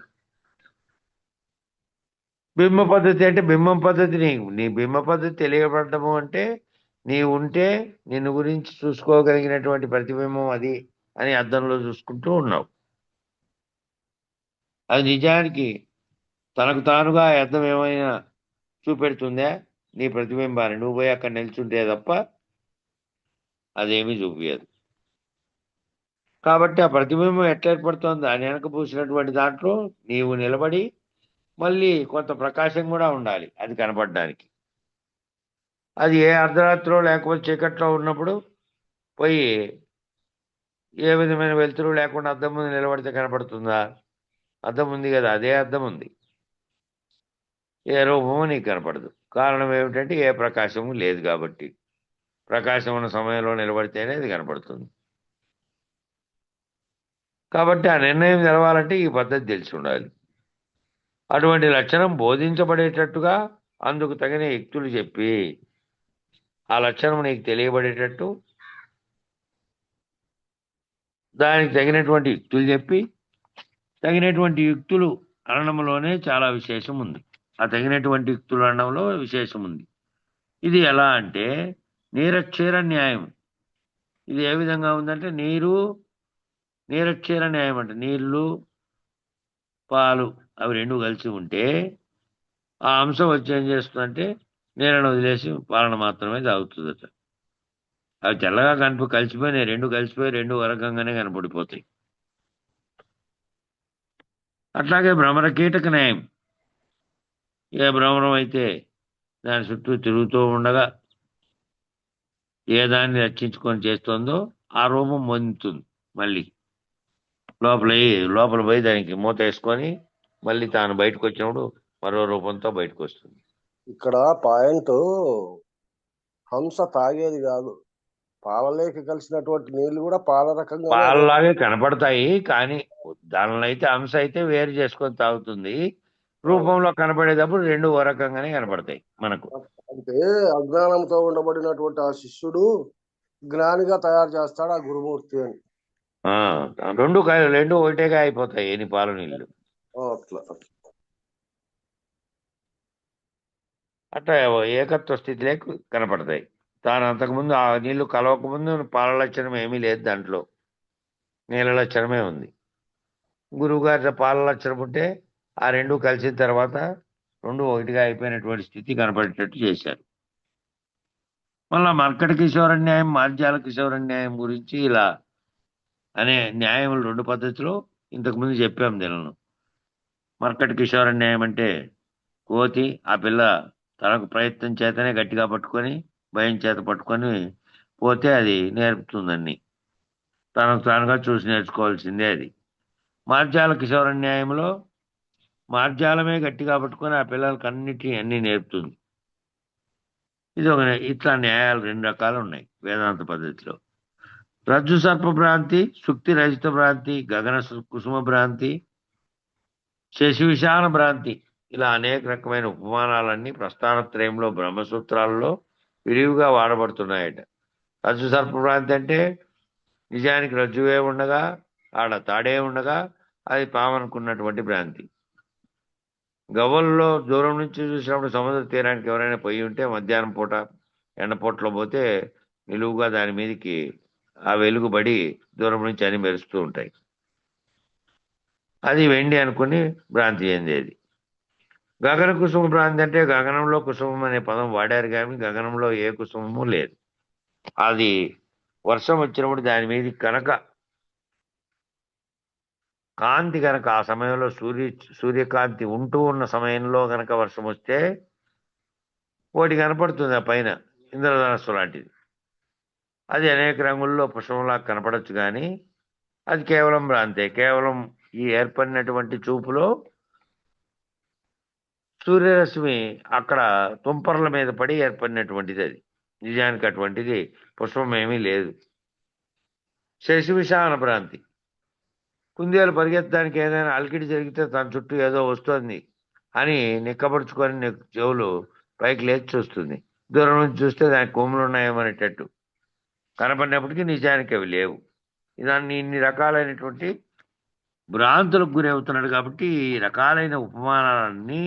బింబ పద్ధతి అంటే బింబం పద్ధతి, నీ బింబ పద్ధతి తెలియబడటము అంటే నీవు ఉంటే నిన్ను గురించి చూసుకోగలిగినటువంటి ప్రతిబింబం అది అని అద్దంలో చూసుకుంటూ ఉన్నావు. అది నిజానికి తనకు తానుగా అద్దం ఏమైనా చూపెడుతుందా నీ ప్రతిబింబాన్ని? నువ్వు పోయి అక్కడ నిల్చుంటే తప్ప అదేమీ చూపించదు. కాబట్టి ఆ ప్రతిబింబం ఎట్లా ఏర్పడుతుంది? దాని వెనక పూసినటువంటి దాంట్లో నీవు నిలబడి మళ్ళీ కొంత ప్రకాశం కూడా ఉండాలి అది కనపడడానికి. అది ఏ అర్ధరాత్రో లేకపోతే చీకట్లో ఉన్నప్పుడు పోయి ఏ విధమైన వెలుతురు లేకుండా అద్దం ముందు నిలబడితే కనపడుతుందా? అద్దం ఉంది కదా, అదే అద్దం ఉంది, ఏ రూపము నీకు కనపడదు. కారణం ఏమిటంటే ఏ ప్రకాశము లేదు కాబట్టి. ప్రకాశం ఉన్న సమయంలో నిలబడితేనే అది కనపడుతుంది. కాబట్టి ఆ నిర్ణయం నిలవాలంటే ఈ పద్ధతి తెలిసి ఉండాలి. అటువంటి లక్షణం బోధించబడేటట్టుగా అందుకు తగిన యుక్తులు చెప్పి ఆ లక్షణం నీకు తెలియబడేటట్టు దానికి తగినటువంటి యుక్తులు చెప్పి తగినటువంటి యుక్తులు అనడంలోనే చాలా విశేషం ఉంది. ఆ తగినటువంటి యుక్తులు అనడంలో విశేషం ఉంది. ఇది ఎలా అంటే నీరక్షీర న్యాయం. ఇది ఏ విధంగా ఉందంటే నీరక్షీర న్యాయం అంటే నీళ్లు పాలు అవి రెండు కలిసి ఉంటే ఆ అంశం వచ్చి ఏం చేస్తుందంటే నీళ్ళను వదిలేసి పాలన మాత్రమే తాగుతుందట. అవి తెల్లగా కలిసిపోయినాయి, రెండు కలిసిపోయి రెండు వరకంగానే కనపడిపోతాయి. అట్లాగే భ్రమర కీటక న్యాయం. ఏ భ్రమరం అయితే దాని చుట్టూ తిరుగుతూ ఉండగా ఏ దాన్ని రక్షించుకొని చేస్తుందో ఆ రూపం పొందుతుంది. మళ్ళీ లోపల పోయి దానికి మూత వేసుకొని మళ్ళీ తాను బయటకు వచ్చినప్పుడు మరో రూపంతో బయటకు వస్తుంది. ఇక్కడ పాయింట్ హంస తాగేది కాదు, పాలలేక కలిసినటువంటి నీళ్లు కూడా పాల రకంగా పాలలాగే కనపడతాయి, కానీ దానిలో అయితే అంశ అయితే వేరు చేసుకొని తాగుతుంది. రూపంలో కనపడేటప్పుడు రెండు ఓ రకంగానే కనపడతాయి మనకు. అంటే అజ్ఞానంతో ఉండబడినటువంటి ఆ శిష్యుడు జ్ఞానిగా తయారు చేస్తాడు ఆ గురుమూర్తి అని. రెండు ఒకటేగా అయిపోతాయి ఎన్ని పాలు నీళ్లు. అట్లా అట్లా ఏకత్వ స్థితిలో కనపడతాయి. తాను అంతకుముందు ఆ నీళ్లు కలవకముందు పాల లక్షణం ఏమీ లేదు, దాంట్లో నీళ్ళ లక్షణమే ఉంది. గురువు గారి పాల లక్షణం ఉంటే ఆ రెండు కలిసిన తర్వాత రెండు ఒకటిగా అయిపోయినటువంటి స్థితి కనపడేటట్టు చేశారు. మళ్ళా మర్కట కిశోర న్యాయం, మార్జాల కిశోర న్యాయం గురించి ఇలా అనే న్యాయములు రెండు పద్ధతిలో ఇంతకుముందు చెప్పాం దీనిలో. మర్కట కిశోర న్యాయం అంటే కోతి ఆ పిల్ల తనకు ప్రయత్నం చేతనే గట్టిగా పట్టుకొని భయం చేత పట్టుకొని పోతే అది నేర్పుతుందని తనకు తానుగా చూసి నేర్చుకోవాల్సిందే అది. మార్జాల కిశోర న్యాయంలో మార్జాలమే గట్టిగా పట్టుకొని ఆ పిల్లలకి అన్ని నేర్పుతుంది. ఇది ఇట్లా న్యాయాలు రెండు రకాలు ఉన్నాయి వేదాంత పద్ధతిలో. రజ్జు సర్ప భ్రాంతి, సుక్తి రజిత భ్రాంతి, గగన కుసుమ భ్రాంతి, శశివిశాన భ్రాంతి, ఇలా అనేక రకమైన ఉపమానాలన్నీ ప్రస్థానత్రయంలో బ్రహ్మసూత్రాలలో విరివిగా వాడబడుతున్నాయట. రజ్జు సర్ప భ్రాంతి అంటే నిజానికి రజ్జువే ఉండగా ఆడ తాడే ఉండగా అది పామనుకున్నటువంటి భ్రాంతి. గవ్వల్లో దూరం నుంచి చూసినప్పుడు సముద్ర తీరానికి ఎవరైనా పోయి ఉంటే మధ్యాహ్నం పూట ఎండపూటలో పోతే నిలువుగా దాని మీదకి ఆ వెలుగుబడి దూరం నుంచి అని మెరుస్తూ ఉంటాయి. అది వెండి అనుకుని భ్రాంతి చెందేది. గగన కుసుమ భ్రాంతి అంటే గగనంలో కుసుమం అనే పదం వాడారు కానీ గగనంలో ఏ కుసుమము లేదు. అది వర్షం వచ్చినప్పుడు దాని మీద కనుక కాంతి కనుక ఆ సమయంలో సూర్యకాంతి ఉంటూ ఉన్న సమయంలో కనుక వర్షం వస్తే ఒకటి కనపడుతుంది ఆ పైన ఇంద్రధనస్సు లాంటిది. అది అనేక రంగుల్లో పుష్పంలా కనపడచ్చు కానీ అది కేవలం భ్రాంతే. కేవలం ఈ ఏర్పడినటువంటి చూపులో సూర్యరశ్మి అక్కడ తుంపర్ల మీద పడి ఏర్పడినటువంటిది అది. నిజానికి అటువంటిది పుష్పం ఏమీ లేదు. శశివిశాన భ్రాంతి. కుందేలు పరిగెత్తడానికి ఏదైనా అలికిడి జరిగితే తన చుట్టూ ఏదో వస్తుంది అని నిక్కబడుచుకొని చెవులు పైకి లేచి చూస్తుంది. దూరం నుంచి చూస్తే దానికి కొమ్ములు ఉన్నాయేమనేటట్టు కనపడినప్పటికీ నిజానికి అవి లేవు. దాన్ని ఇన్ని రకాలైనటువంటి భ్రాంతులకు గురి అవుతున్నాడు. కాబట్టి ఈ రకాలైన ఉపమానాలన్నీ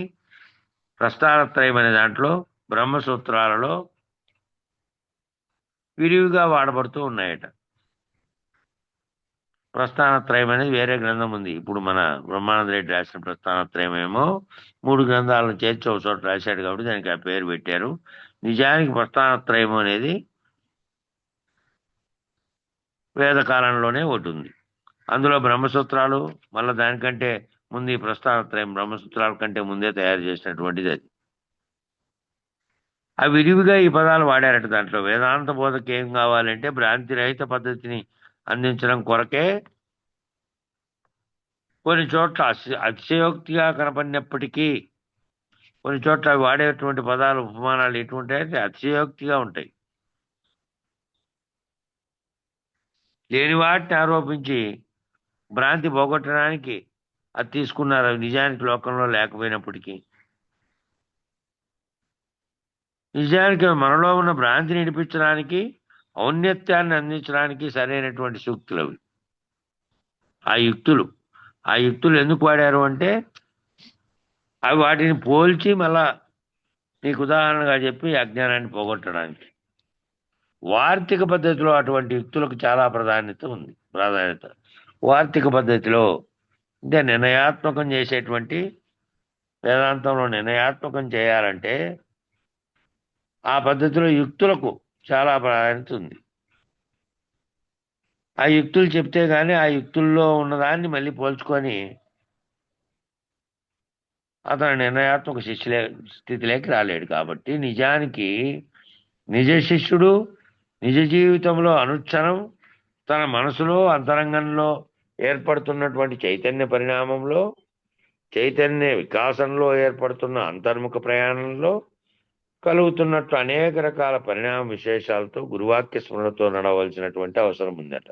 ప్రస్థానత్రయం అనే దాంట్లో బ్రహ్మసూత్రాలలో విరివిగా వాడబడుతూ ఉన్నాయట. ప్రస్థానత్రయం అనేది వేరే గ్రంథం ఉంది. ఇప్పుడు మన బ్రహ్మానంద రెడ్డి రాసిన ప్రస్థానత్రయం ఏమో 3 గ్రంథాలను చేర్చి ఒక చోట రాశాడు కాబట్టి దానికి ఆ పేరు పెట్టారు. నిజానికి ప్రస్థానత్రయం అనేది వేద కాలంలోనే ఒకటి ఉంది. అందులో బ్రహ్మసూత్రాలు, మళ్ళీ దానికంటే ముందు ఈ ప్రస్థానత్రయం బ్రహ్మసూత్రాల కంటే ముందే తయారు చేసినటువంటిది అది. ఆ విరివిగా ఈ పదాలు వాడారట. దాంట్లో వేదాంత బోధకి ఏం కావాలంటే భ్రాంతి రహిత పద్ధతిని అందించడం కొరకే కొన్ని చోట్ల అతిశయోక్తిగా కనపడినప్పటికీ కొన్ని చోట్ల అవి వాడేటువంటి పదాలు, ఉపమానాలు ఎటువంటి అంటే అతిశయోక్తిగా ఉంటాయి. లేని వాటిని ఆరోపించి భ్రాంతి పోగొట్టడానికి అది తీసుకున్నారు. అవి నిజానికి లోకంలో లేకపోయినప్పటికీ నిజానికి మనలో ఉన్న భ్రాంతిని నిడిపించడానికి, ఔన్నత్యాన్ని అందించడానికి సరైనటువంటి సూక్తులు అవి. ఆ యుక్తులు ఎందుకు వాడారు అంటే అవి వాటిని పోల్చి మళ్ళా నీకు ఉదాహరణగా చెప్పి అజ్ఞానాన్ని పోగొట్టడానికి. వార్తిక పద్ధతిలో అటువంటి యుక్తులకు చాలా ప్రాధాన్యత. వార్తిక పద్ధతిలో అంటే నిర్ణయాత్మకం చేసేటువంటి, వేదాంతంలో నిర్ణయాత్మకం చేయాలంటే ఆ పద్ధతిలో యుక్తులకు చాలా ప్రాధాన్యత ఉంది. ఆ యుక్తులు చెప్తే గానీ ఆ యుక్తుల్లో ఉన్నదాన్ని మళ్ళీ పోల్చుకొని అతను నిర్ణయాత్మక స్థితిలోకి రాలేడు. కాబట్టి నిజానికి నిజ శిష్యుడు నిజ జీవితంలో అనుక్షణం తన మనసులో అంతరంగంలో ఏర్పడుతున్నటువంటి చైతన్య పరిణామంలో, చైతన్య వికాసంలో ఏర్పడుతున్న అంతర్ముఖ ప్రయాణంలో కలుగుతున్నట్టు అనేక రకాల పరిణామ విశేషాలతో గురువాక్య స్మరణతో నడవలసినటువంటి అవసరం ఉందట.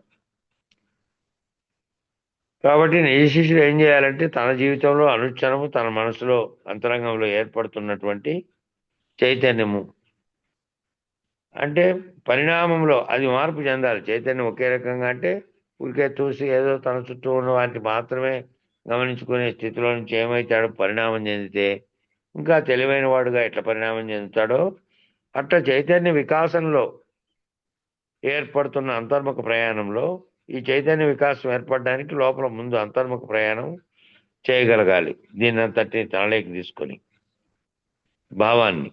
కాబట్టి నిజ శిష్యుడు ఏం చేయాలంటే తన జీవితంలో అనుక్షణము తన మనసులో అంతరంగంలో ఏర్పడుతున్నటువంటి చైతన్యము అంటే పరిణామంలో అది మార్పు చెందాలి. చైతన్యం ఒకే రకంగా అంటే ఊరికే చూసి ఏదో తన చుట్టూ ఉన్న వాటిని మాత్రమే గమనించుకునే స్థితిలో నుంచి ఏమైతాడో పరిణామం చెందితే, ఇంకా తెలివైన వాడుగా ఎట్లా పరిణామం చెందుతాడో అట్లా చైతన్య వికాసంలో ఏర్పడుతున్న అంతర్ముఖ ప్రయాణంలో ఈ చైతన్య వికాసం ఏర్పడడానికి లోపల ముందు అంతర్ముఖ ప్రయాణం చేయగలగాలి. దీన్ని అంతటిని తనలోకి తీసుకొని భావాన్ని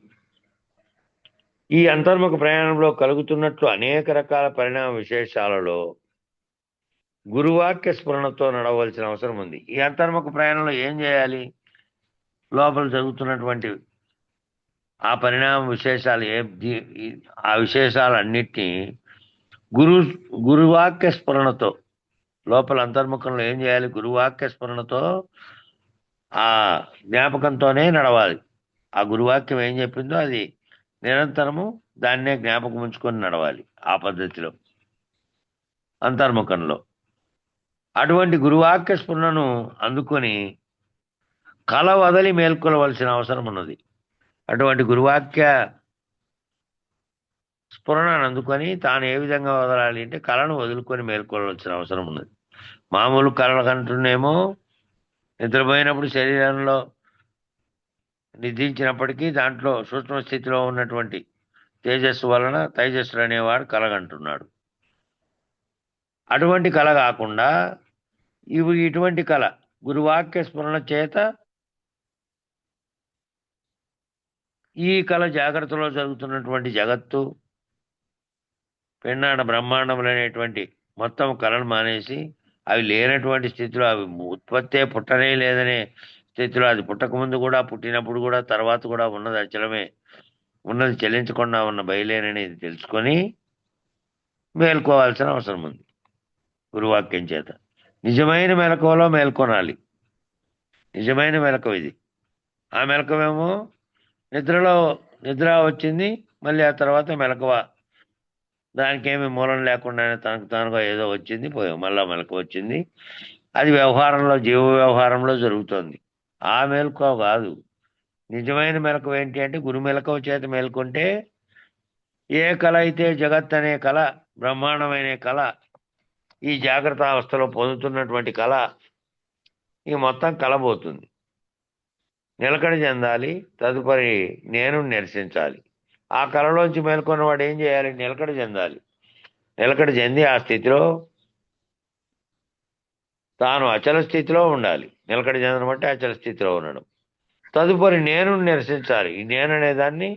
ఈ అంతర్ముఖ ప్రయాణంలో కలుగుతున్నట్లు అనేక రకాల పరిణామ విశేషాలలో గురువాక్య స్ఫురణతో నడవలసిన అవసరం ఉంది. ఈ అంతర్ముఖ ప్రయాణంలో ఏం చేయాలి? లోపల జరుగుతున్నటువంటి ఆ పరిణామ విశేషాలు ఆ విశేషాలన్నిటినీ గురువాక్య స్ఫురణతో లోపల అంతర్ముఖంలో ఏం చేయాలి? గురువాక్య స్ఫురణతో ఆ జ్ఞాపకంతోనే నడవాలి. ఆ గురువాక్యం ఏం చెప్పిందో అది నిరంతరము దాన్నే జ్ఞాపకం ఉంచుకొని నడవాలి. ఆ పద్ధతిలో అంతర్ముఖంలో అటువంటి గురువాక్య స్ఫురణను అందుకొని కల వదలి మేల్కొలవలసిన అవసరం ఉన్నది. అటువంటి గురువాక్య స్ఫురణను అందుకొని తాను ఏ విధంగా వదలాలి అంటే కళను వదులుకొని మేల్కొలవలసిన అవసరం ఉన్నది. మామూలు కళల కంటూనేమో నిద్రపోయినప్పుడు శరీరంలో నిద్రించినప్పటికీ దాంట్లో సూక్ష్మ స్థితిలో ఉన్నటువంటి తేజస్సు వలన తైజస్సుడు అనేవాడు కలగంటున్నాడు. అటువంటి కళ కాకుండా ఇటువంటి కళ గురువాక్య స్మరణ చేత ఈ కళ జాగ్రత్తలో జరుగుతున్నటువంటి జగత్తు, పెన్నాడ బ్రహ్మాండములు అనేటువంటి మొత్తం కళను మానేసి అవి లేనటువంటి స్థితిలో, అవి ఉత్పత్తే పుట్టనే లేదనే స్థితిలో, అది పుట్టకముందు కూడా పుట్టినప్పుడు కూడా తర్వాత కూడా ఉన్నది అచలమే, ఉన్నది చెల్లించకుండా ఉన్న బయలేననేది తెలుసుకొని మేల్కోవాల్సిన అవసరం ఉంది. గురువాక్యం చేత నిజమైన మెలకువలో మేల్కొనాలి. నిజమైన మెలకువ ఇది. ఆ మెలకువేమో నిద్ర వచ్చింది, మళ్ళీ ఆ తర్వాత మెలకువ దానికేమి మూలం లేకుండానే తనకు తానుగా ఏదో వచ్చింది, మళ్ళా మెలకువ వచ్చింది. అది వ్యవహారంలో, జీవ వ్యవహారంలో జరుగుతుంది. ఆ మేల్కువ కాదు. నిజమైన మెలకువ ఏంటి అంటే గురు మెలకువ చేత మేల్కొంటే ఏ కళ అయితే జగత్ అనే కళ, బ్రహ్మాండమైన కళ, ఈ జాగ్రత్త అవస్థలో పొందుతున్నటువంటి కళ, ఈ మొత్తం కలబోతుంది. నిలకడ చెందాలి. తదుపరి నేను నిరసించాలి. ఆ కళలోంచి మేల్కొన్నవాడు ఏం చేయాలి? నిలకడ చెందాలి. నిలకడ చెంది ఆ స్థితిలో తాను అచల స్థితిలో ఉండాలి. నిలకడ చెందడం అంటే అచల స్థితిలో ఉండడం. తదుపరి నేను నిరసించాలి. ఈ నేను అనేదాన్ని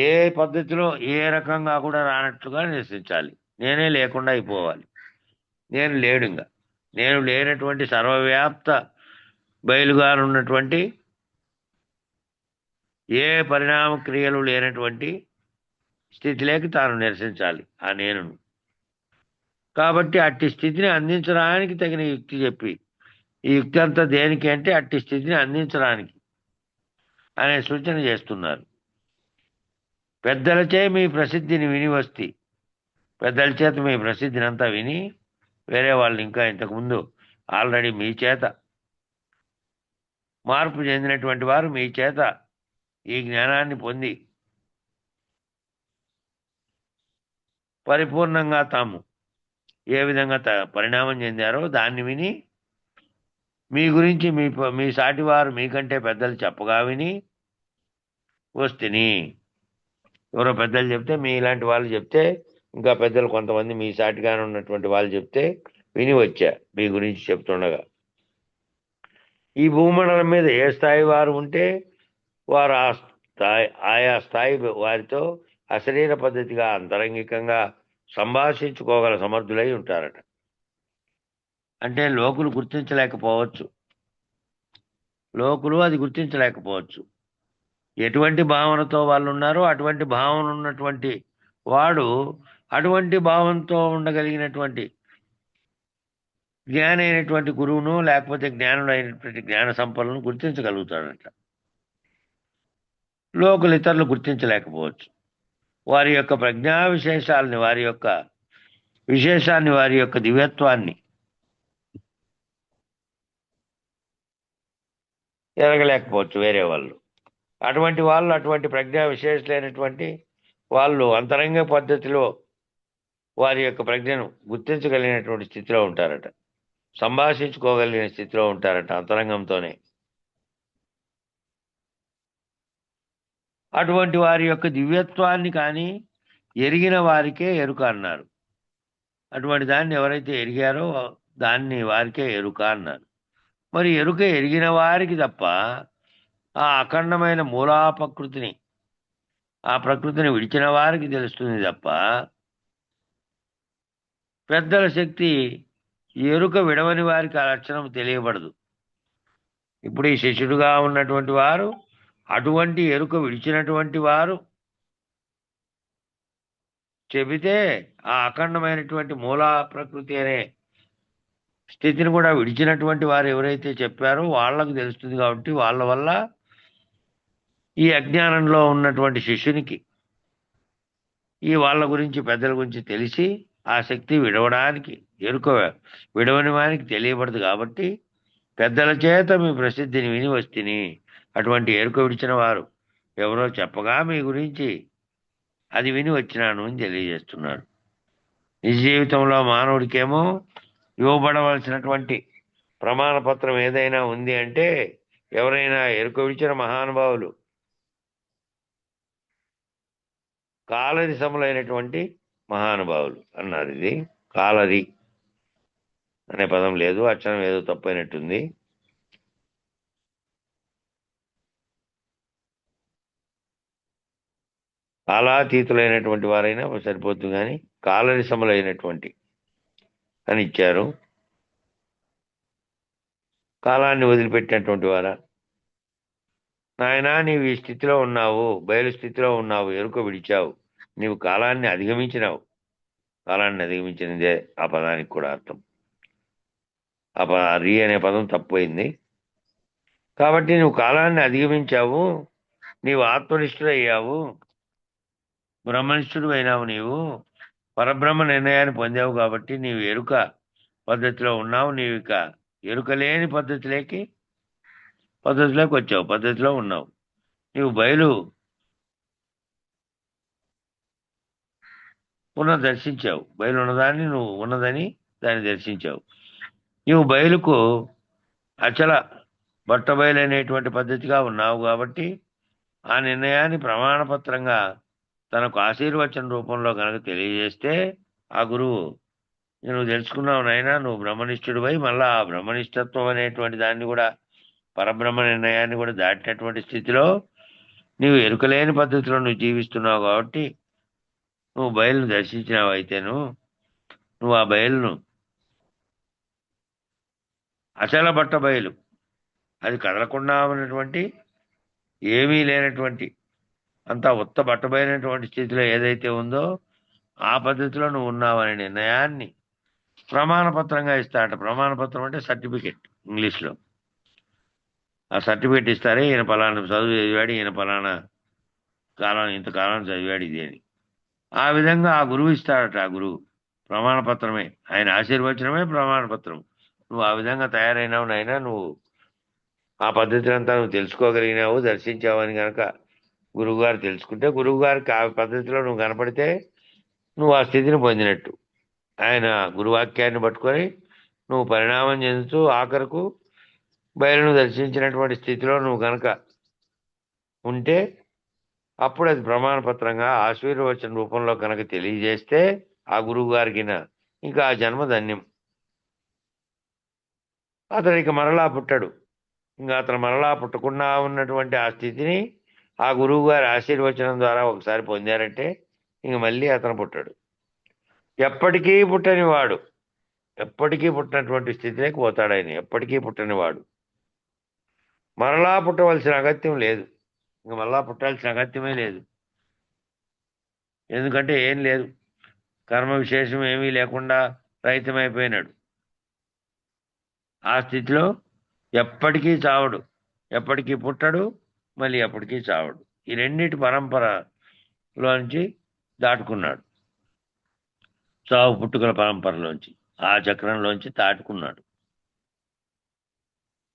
ఏ పద్ధతిలో ఏ రకంగా కూడా రానట్లుగా నిరసించాలి. నేనే లేకుండా అయిపోవాలి. నేను లేడు ఇంకా. నేను లేనటువంటి సర్వవ్యాప్త బయలుగా ఉన్నటువంటి ఏ పరిణామ క్రియలు లేనటువంటి స్థితిలోకి తాను నిరసించాలి ఆ నేను. కాబట్టి అట్టి స్థితిని అందించడానికి తగిన యుక్తి చెప్పి, ఈ యుక్తి అంతా దేనికి అంటే అట్టి స్థితిని అందించడానికి అనే సూచన చేస్తున్నారు. పెద్దలచే మీ ప్రసిద్ధిని విని వస్తే, పెద్దల చేత మీ ప్రసిద్ధిని అంతా విని, వేరే వాళ్ళు ఇంకా ఇంతకుముందు ఆల్రెడీ మీ చేత మార్పు చెందినటువంటి వారు మీ చేత ఈ జ్ఞానాన్ని పొంది పరిపూర్ణంగా తాము ఏ విధంగా పరిణామం చెందారో దాన్ని విని, మీ గురించి మీ సాటివారు మీకంటే పెద్దలు చెప్పగా విని వస్తుని. ఎవరో పెద్దలు చెప్తే, మీ ఇలాంటి వాళ్ళు చెప్తే, ఇంకా పెద్దలు కొంతమంది మీ సాటిగానే ఉన్నటువంటి వాళ్ళు చెప్తే విని వచ్చా మీ గురించి చెప్తుండగా. ఈ భూమండలం మీద ఏ స్థాయి వారు ఉంటే వారు ఆయా స్థాయి వారితో అశరీర పద్ధతిగా అంతరంగికంగా సంభాషించుకోగల సమర్థులై ఉంటారట. అంటే లోకులు గుర్తించలేకపోవచ్చు, లోకులు అది గుర్తించలేకపోవచ్చు. ఎటువంటి భావనతో వాళ్ళు ఉన్నారో అటువంటి భావన ఉన్నటువంటి వాడు అటువంటి భావంతో ఉండగలిగినటువంటి జ్ఞాని అయినటువంటి గురువును, లేకపోతే జ్ఞానుడు అయినటువంటి జ్ఞాన సంపన్నులను గుర్తించగలుగుతాడట. లోకులు ఇతరులు గుర్తించలేకపోవచ్చు. వారి యొక్క ప్రజ్ఞా విశేషాలని, వారి యొక్క విశేషాన్ని, వారి యొక్క దివ్యత్వాన్ని ఎరగలేకపోవచ్చు వేరే వాళ్ళు. అటువంటి వాళ్ళు, అటువంటి ప్రజ్ఞా విశేషాలైనటువంటి వాళ్ళు అంతరంగ పద్ధతిలో వారి యొక్క ప్రజ్ఞను గుర్తించగలిగినటువంటి స్థితిలో ఉంటారట, సంభాషించుకోగలిగిన స్థితిలో ఉంటారట అంతరంగంతోనే. అటువంటి వారి యొక్క దివ్యత్వాన్ని కానీ ఎరిగిన వారికే ఎరుక అన్నారు. అటువంటి దాన్ని ఎవరైతే ఎరిగారో దాన్ని వారికే ఎరుక అన్నారు. మరి ఎరుక ఎరిగిన వారికి తప్ప ఆ అఖండమైన మూలా ప్రకృతిని, ఆ ప్రకృతిని విడిచిన వారికి తెలుస్తుంది తప్ప పెద్దల శక్తి ఎరుక విడవని వారికి ఆ లక్షణం తెలియబడదు. ఇప్పుడు ఈ శిష్యుడుగా ఉన్నటువంటి వారు అటువంటి ఎరుక విడిచినటువంటి వారు చెబితే ఆ అఖండమైనటువంటి మూలా ప్రకృతి అనే స్థితిని కూడా విడిచినటువంటి వారు ఎవరైతే చెప్పారో వాళ్ళకు తెలుస్తుంది. కాబట్టి వాళ్ళ వల్ల ఈ అజ్ఞానంలో ఉన్నటువంటి శిష్యునికి ఈ వాళ్ళ గురించి, పెద్దల గురించి తెలిసి ఆ శక్తి విడవడానికి, ఎరుక విడవని వానికి తెలియబడదు. కాబట్టి పెద్దల చేత మీ ప్రసిద్ధిని విని వస్తుని, అటువంటి ఎరుక విడిచిన వారు ఎవరో చెప్పగా మీ గురించి అది విని వచ్చినాను అని తెలియజేస్తున్నాడు. నిజ జీవితంలో మానవుడికేమో ఇవ్వబడవలసినటువంటి ప్రమాణపత్రం ఏదైనా ఉంది అంటే ఎవరైనా ఎరుక విడిచిన మహానుభావులు, కాలరిసములైనటువంటి మహానుభావులు అన్నారు. ఇది కాలరి అనే పదం లేదు, అక్షరం ఏదో తప్పైనట్టుంది. కాలాతీతులైనటువంటి వారైనా సరిపోతుంది, కానీ కాలరిసములైనటువంటి అని ఇచ్చారు. కాలాన్ని వదిలిపెట్టినటువంటి వారా, నాయనా నీవు ఈ స్థితిలో ఉన్నావు, బయలు స్థితిలో ఉన్నావు, ఎరుక విడిచావు, నీవు కాలాన్ని అధిగమించినావు. కాలాన్ని అధిగమించినదే ఆ పదానికి కూడా అర్థం. రీ అనే పదం తప్పైంది. కాబట్టి నువ్వు కాలాన్ని అధిగమించావు, నీవు ఆత్మనిష్ఠుడయ్యావు, బ్రహ్మనిష్ఠుడు అయినావు, నీవు పరబ్రహ్మ నిర్ణయాన్ని పొందావు. కాబట్టి నీవు ఎరుక పద్ధతిలో ఉన్నావు. నీవు ఇక ఎరుక లేని పద్ధతిలోకి వచ్చావు, పద్ధతిలో ఉన్నావు. నీవు బయలు దర్శించావు, బయలు ఉన్నదాన్ని నువ్వు ఉన్నదని దాన్ని దర్శించావు. నీవు బయలుకు అచల బట్టబయలనేటువంటి పద్ధతిగా ఉన్నావు. కాబట్టి ఆ నిర్ణయాన్ని ప్రమాణపత్రంగా తనకు ఆశీర్వచన రూపంలో కనుక తెలియజేస్తే ఆ గురువు, నువ్వు తెలుసుకున్నావు నాయనా, నువ్వు బ్రహ్మనిష్ఠుడిపై మళ్ళా ఆ బ్రహ్మనిష్ఠత్వం అనేటువంటి దాన్ని కూడా, పరబ్రహ్మ నిర్ణయాన్ని కూడా దాటినటువంటి స్థితిలో నీవు ఎరుకలేని పద్ధతిలో నువ్వు జీవిస్తున్నావు. కాబట్టి నువ్వు బయలును దర్శించినావు. అయితేను నువ్వు ఆ బయలును అచల బట్ట బయలు, అది కదలకుండా ఉన్నటువంటి ఏమీ లేనటువంటి అంతా ఉత్త బట్టబయలైనటువంటి స్థితిలో ఏదైతే ఉందో ఆ పద్ధతిలో నువ్వు ఉన్నావనే నిర్ణయాన్ని ప్రమాణపత్రంగా ఇస్తారట. ప్రమాణపత్రం అంటే సర్టిఫికెట్ ఇంగ్లీష్లో. ఆ సర్టిఫికెట్ ఇస్తారే, ఈయన పలానా చదువు చదివాడు, ఈయన పలానా కాలం ఇంతకాలం చదివాడు ఇది అని. ఆ విధంగా ఆ గురువు ఇస్తాడట. ఆ గురువు ప్రమాణపత్రమే, ఆయన ఆశీర్వచనమే ప్రమాణపత్రం. నువ్వు ఆ విధంగా తయారైనావు నాయనా, నువ్వు ఆ పద్ధతిని అంతా నువ్వు తెలుసుకోగలిగినావు, దర్శించావని కనుక గురువుగారు తెలుసుకుంటే, గురువుగారికి ఆ పద్ధతిలో నువ్వు కనపడితే నువ్వు ఆ స్థితిని పొందినట్టు. ఆయన గురువాక్యాన్ని పట్టుకొని నువ్వు పరిణామం చెందుతూ ఆఖరకు బయలును దర్శించినటువంటి స్థితిలో నువ్వు కనుక ఉంటే అప్పుడు అది ప్రమాణపత్రంగా ఆశీర్వచన రూపంలో కనుక తెలియజేస్తే ఆ గురువు గారికి ఇంకా ఆ జన్మ ధన్యం. అతను ఇక మరలా పుట్టాడు. ఇంకా అతను మరలా పుట్టకుండా ఉన్నటువంటి ఆ స్థితిని ఆ గురువు గారి ఆశీర్వచనం ద్వారా ఒకసారి పొందారంటే ఇంక మళ్ళీ అతను పుట్టాడు. ఎప్పటికీ పుట్టని వాడు, ఎప్పటికీ పుట్టినటువంటి స్థితిలోకి పోతాడు ఆయన. ఎప్పటికీ పుట్టని వాడు మరలా పుట్టవలసిన అగత్యం లేదు. ఇంక మరలా పుట్టాల్సిన అగత్యమే లేదు. ఎందుకంటే ఏం లేదు, కర్మ విశేషం ఏమీ లేకుండా రహితమైపోయినాడు. ఆ స్థితిలో ఎప్పటికీ చావడు, ఎప్పటికీ పుట్టడు, మళ్ళీ ఎప్పటికీ చావడు. ఈ రెండింటి పరంపరలోంచి దాటుకున్నాడు. చావు పుట్టుకల పరంపరలోంచి, ఆ చక్రంలోంచి దాటుకున్నాడు.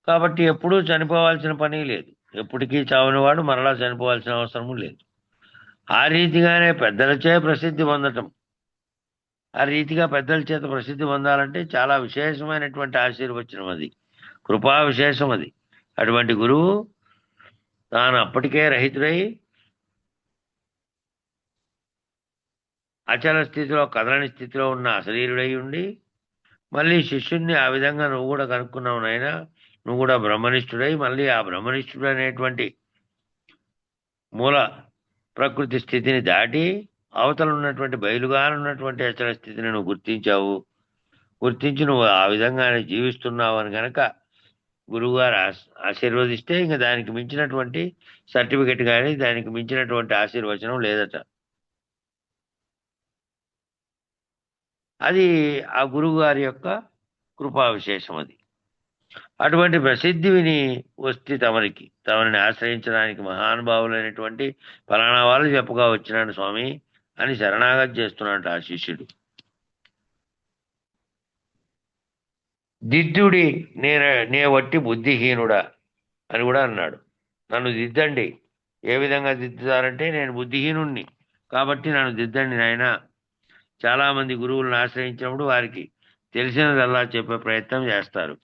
కాబట్టి ఎప్పుడూ చనిపోవాల్సిన పని లేదు. ఎప్పటికీ చావని వాడు మరలా చనిపోవాల్సిన అవసరము లేదు. ఆ రీతిగానే పెద్దలచే ప్రసిద్ధి పొందటం. ఆ రీతిగా పెద్దల చేత ప్రసిద్ధి పొందాలంటే చాలా విశేషమైనటువంటి ఆశీర్వచనం అది, కృపా విశేషం అది. అటువంటి గురువు తాను అప్పటికే రహితుడై అచల స్థితిలో, కదలని స్థితిలో ఉన్న అశరీరుడై ఉండి మళ్ళీ శిష్యుణ్ణి ఆ విధంగా నువ్వు కూడా కనుక్కున్నావు నాయనా, నువ్వు కూడా బ్రహ్మనిష్ఠుడై మళ్ళీ ఆ బ్రహ్మనిష్ఠుడు అనేటువంటి మూల ప్రకృతి స్థితిని దాటి అవతల ఉన్నటువంటి బయలుగానున్నటువంటి అచల స్థితిని నువ్వు గుర్తించావు. గుర్తించి నువ్వు ఆ విధంగానే జీవిస్తున్నావు అని కనుక గురువుగారు ఆశీర్వదిస్తే ఇంకా దానికి మించినటువంటి సర్టిఫికెట్ కానీ దానికి మించినటువంటి ఆశీర్వచనం లేదట. అది ఆ గురువు గారి యొక్క కృపా విశేషం అది. అటువంటి ప్రసిద్ధి విని వస్తే తమని ఆశ్రయించడానికి మహానుభావులైనటువంటి ఫలానా వాళ్ళు చెప్పగా వచ్చినాడు స్వామి అని శరణాగతి చేస్తున్నాడు ఆ శిష్యుడు. దిద్దుడి నే వట్టి బుద్ధిహీనుడా అని కూడా అన్నాడు. నన్ను దిద్దండి. ఏ విధంగా దిద్దుతారంటే, నేను బుద్ధిహీనుణ్ణి కాబట్టి నన్ను దిద్దండి నాయన. చాలామంది గురువులను ఆశ్రయించినప్పుడు వారికి తెలిసినదల్లా చెప్పే ప్రయత్నం చేస్తారు.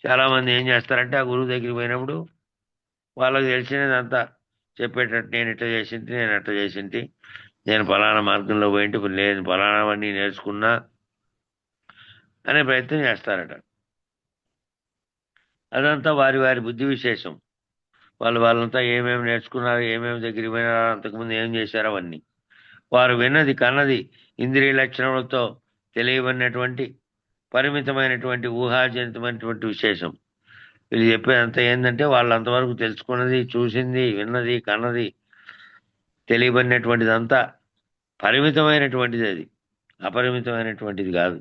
చాలామంది ఏం చేస్తారంటే ఆ గురువు దగ్గరికి పోయినప్పుడు వాళ్ళకి తెలిసినదంతా చెప్పేటట్టు, నేను ఇట్లా చేసింటి, నేను అట్లా చేసింటి, నేను ఫలానా మార్గంలో పోయింటి, నేను ఫలానావన్నీ నేర్చుకున్నా అనే ప్రయత్నం చేస్తారట. అదంతా వారి వారి బుద్ధి విశేషం. వాళ్ళంతా ఏమేమి నేర్చుకున్నారు, ఏమేమి దగ్గరికి పోయినారో, అంతకుముందు ఏం చేశారో అవన్నీ వారు విన్నది కన్నది ఇంద్రియ లక్షణములతో తెలియబడినటువంటి పరిమితమైనటువంటి ఊహాజనితమైనటువంటి విశేషం. వీళ్ళు చెప్పేదంతా ఏంటంటే వాళ్ళు అంతవరకు తెలుసుకున్నది, చూసింది, విన్నది, కన్నది, తెలియబడినటువంటిదంతా పరిమితమైనటువంటిది. అది అపరిమితమైనటువంటిది కాదు.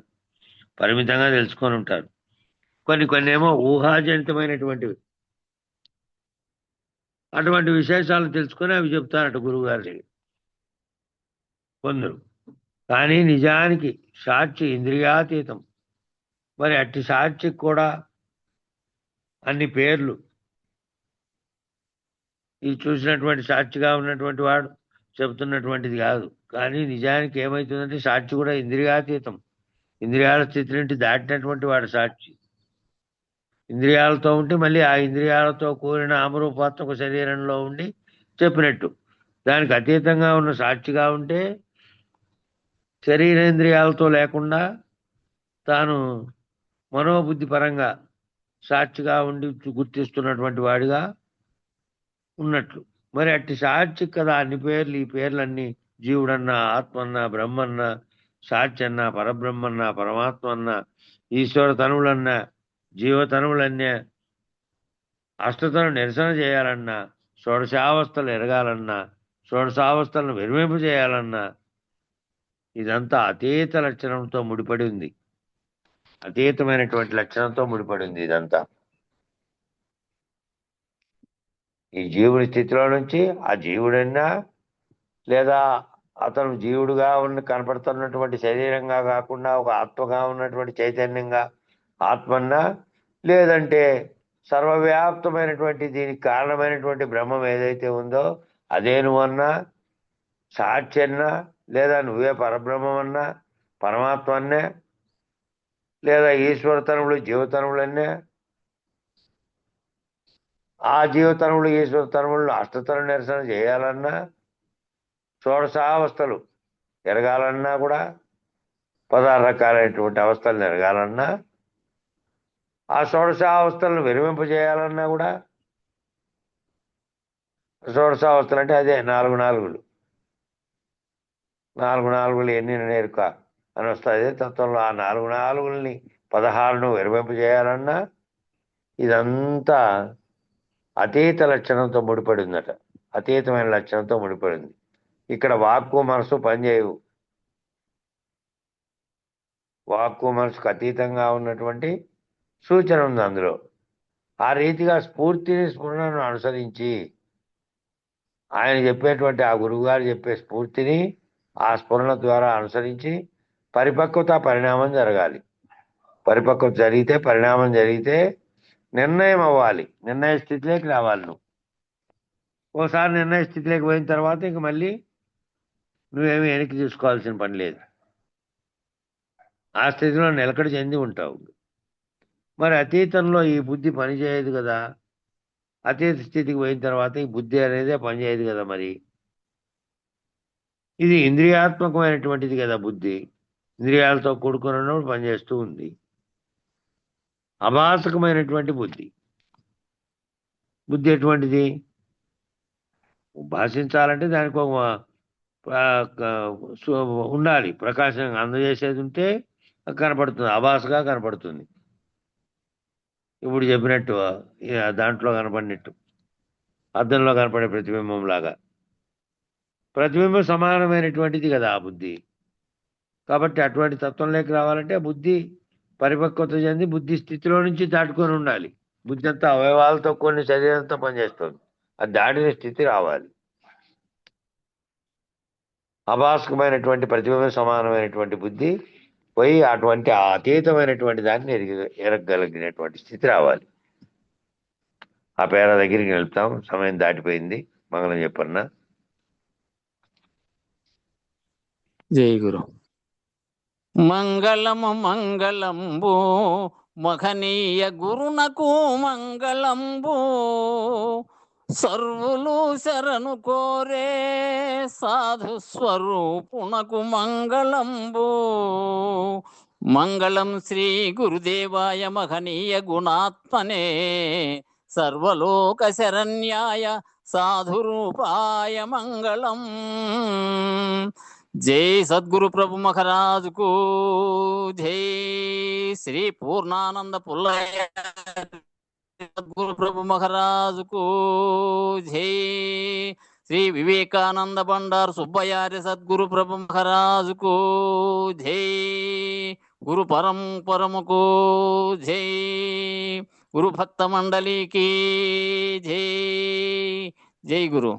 పరిమితంగా తెలుసుకొని ఉంటారు. కొన్ని ఏమో ఊహాజనితమైనటువంటివి. అటువంటి విశేషాలు తెలుసుకొని అవి చెప్తారట గురువు గారి కొందరు. కానీ నిజానికి సాక్షి ఇంద్రియాతీతం. మరి అట్టి సాక్షికి కూడా అన్ని పేర్లు, ఈ చూసినటువంటి సాక్షిగా ఉన్నటువంటి వాడు చెబుతున్నటువంటిది కాదు. కానీ నిజానికి ఏమవుతుందంటే సాక్షి కూడా ఇంద్రియాతీతం. ఇంద్రియాల స్థితి నుండి దాటినటువంటి వాడు సాక్షి. ఇంద్రియాలతో ఉంటే మళ్ళీ ఆ ఇంద్రియాలతో కూడిన అమరూపాత్మక శరీరంలో ఉండి చెప్పినట్టు. దానికి అతీతంగా ఉన్న సాక్షిగా ఉంటే శరీరేంద్రియాలతో లేకుండా తాను మనోబుద్ధి పరంగా సాక్షిగా ఉండి గుర్తిస్తున్నటువంటి వాడిగా ఉన్నట్లు. మరి అట్టి సాక్షి కదా అన్ని పేర్లు. ఈ పేర్లన్నీ జీవుడన్నా, ఆత్మన్నా, బ్రహ్మన్నా, సాక్షి అన్నా, పరబ్రహ్మన్నా, పరమాత్మ అన్నా, ఈశ్వర తనువులన్నా జీవతనువులన్నీ అష్టతను నిరసన చేయాలన్నా, షోడశావస్థలు ఎరగాలన్నా, షోడశావస్థలను విరమింపు చేయాలన్నా ఇదంతా అతీత లక్షణంతో ముడిపడి ఉంది. అతీతమైనటువంటి లక్షణంతో ముడిపడి ఉంది ఇదంతా. ఈ జీవుడి స్థితిలో నుంచి ఆ జీవుడన్నా, లేదా అతను జీవుడుగా కనపడుతున్నటువంటి శరీరంగా కాకుండా ఒక ఆత్మగా ఉన్నటువంటి చైతన్యంగా ఆత్మన్నా, లేదంటే సర్వవ్యాప్తమైనటువంటి దీనికి కారణమైనటువంటి బ్రహ్మం ఏదైతే ఉందో అదే నువ్వన్నా, సాక్షన్నా, లేదా నువ్వే పరబ్రహ్మం అన్నా, పరమాత్మ అన్నే, లేదా ఈశ్వరతనువులు జీవతనువులన్నే, ఆ జీవతనువులు ఈశ్వరతనువులను అష్టతను నిరసన చేయాలన్నా, షోడశావస్థలు ఎరగాలన్నా కూడా, 16 రకాలైనటువంటి అవస్థలను ఎరగాలన్నా, ఆ షోడశావస్థలను విరమింపజేయాలన్నా కూడా, షోడశావస్థలు అంటే అదే 4 నాలుగులు. 4 నాలుగులు ఎన్ని నేర్క అని వస్తుంది తత్వంలో. ఆ 4 నాలుగుల్ని 16ను విరమింపజేయాలన్నా ఇదంతా అతీత లక్షణంతో ముడిపడి ఉందట. అతీతమైన లక్షణంతో ముడిపడింది. ఇక్కడ వాక్కు మనసు పనిచేయవు. వాక్కు మనసుకు అతీతంగా ఉన్నటువంటి సూచన ఉంది అందులో. ఆ రీతిగా స్ఫూర్తిని స్ఫురణను అనుసరించి ఆయన చెప్పేటువంటి ఆ గురువుగారు చెప్పే స్ఫూర్తిని ఆ స్ఫురణ ద్వారా అనుసరించి పరిపక్వత పరిణామం జరగాలి. పరిపక్వత జరిగితే, పరిణామం జరిగితే నిర్ణయం అవ్వాలి. నిర్ణయ స్థితిలోకి రావాలి నువ్వు. ఓసారి నిర్ణయ స్థితిలోకి పోయిన తర్వాత ఇంక మళ్ళీ నువ్వేమి వెనక్కి చూసుకోవాల్సిన పని లేదు. ఆ స్థితిలో నిలకడ చెంది ఉంటావు. మరి అతీతంలో ఈ బుద్ధి పనిచేయదు కదా. అతీత స్థితికి పోయిన తర్వాత ఈ బుద్ధి అనేదే పనిచేయదు కదా. మరి ఇది ఇంద్రియాత్మకమైనటువంటిది కదా బుద్ధి. ఇంద్రియాలతో కూడుకున్నప్పుడు పనిచేస్తూ ఉంది. అభాసకమైనటువంటి బుద్ధి. బుద్ధి ఎటువంటిది? భాషించాలంటే దానికి ఒక ఉండాలి, ప్రకాశం అందజేసేది ఉంటే కనపడుతుంది, అభాసగా కనపడుతుంది. ఇప్పుడు చెప్పినట్టు దాంట్లో కనపడినట్టు అద్దంలో కనపడే ప్రతిబింబం లాగా. ప్రతిబింబం సమానమైనటువంటిది కదా ఆ బుద్ధి. కాబట్టి అటువంటి తత్వంలోకి రావాలంటే బుద్ధి పరిపక్వత చెంది బుద్ధి స్థితిలో నుంచి దాటుకొని ఉండాలి. బుద్ధి అంతా అవయవాలతో కొన్ని శరీరంతో పనిచేస్తుంది. అది దాటిన స్థితి రావాలి. అభాస్కమైనటువంటి ప్రతిబింబ సమానమైనటువంటి బుద్ధి పోయి అటువంటి అతీతమైనటువంటి దాన్ని ఎరగగలిగినటువంటి స్థితి రావాలి. ఆ పేర దగ్గరికి వెళ్తాం. సమయం దాటిపోయింది. మంగళం చెప్పన్నా. జై గురు. మంగళము మంగళంబు మహనీయ గురునకు మంగళంబు, సర్వులు శరణు కోరే సాధు స్వరూపునకు మంగళంబు. మంగళం శ్రీ గురుదేవాయ మహనీయ గుణాత్మనే, సర్వలోక శరణ్యాయ సాధురూపాయ మంగళం. జై సద్గురు ప్రభు మహారాజుకు జై. శ్రీ పూర్ణానంద పుల్లయ్య సద్గురు ప్రభు మహారాజుకు జై. శ్రీ వివేకానంద బండారు సుబ్బయార్య సద్గురు ప్రభు మహారాజుకు జై. గురు పరంపరముకు జై. గురు భక్త మండలికి జై. జై గురు.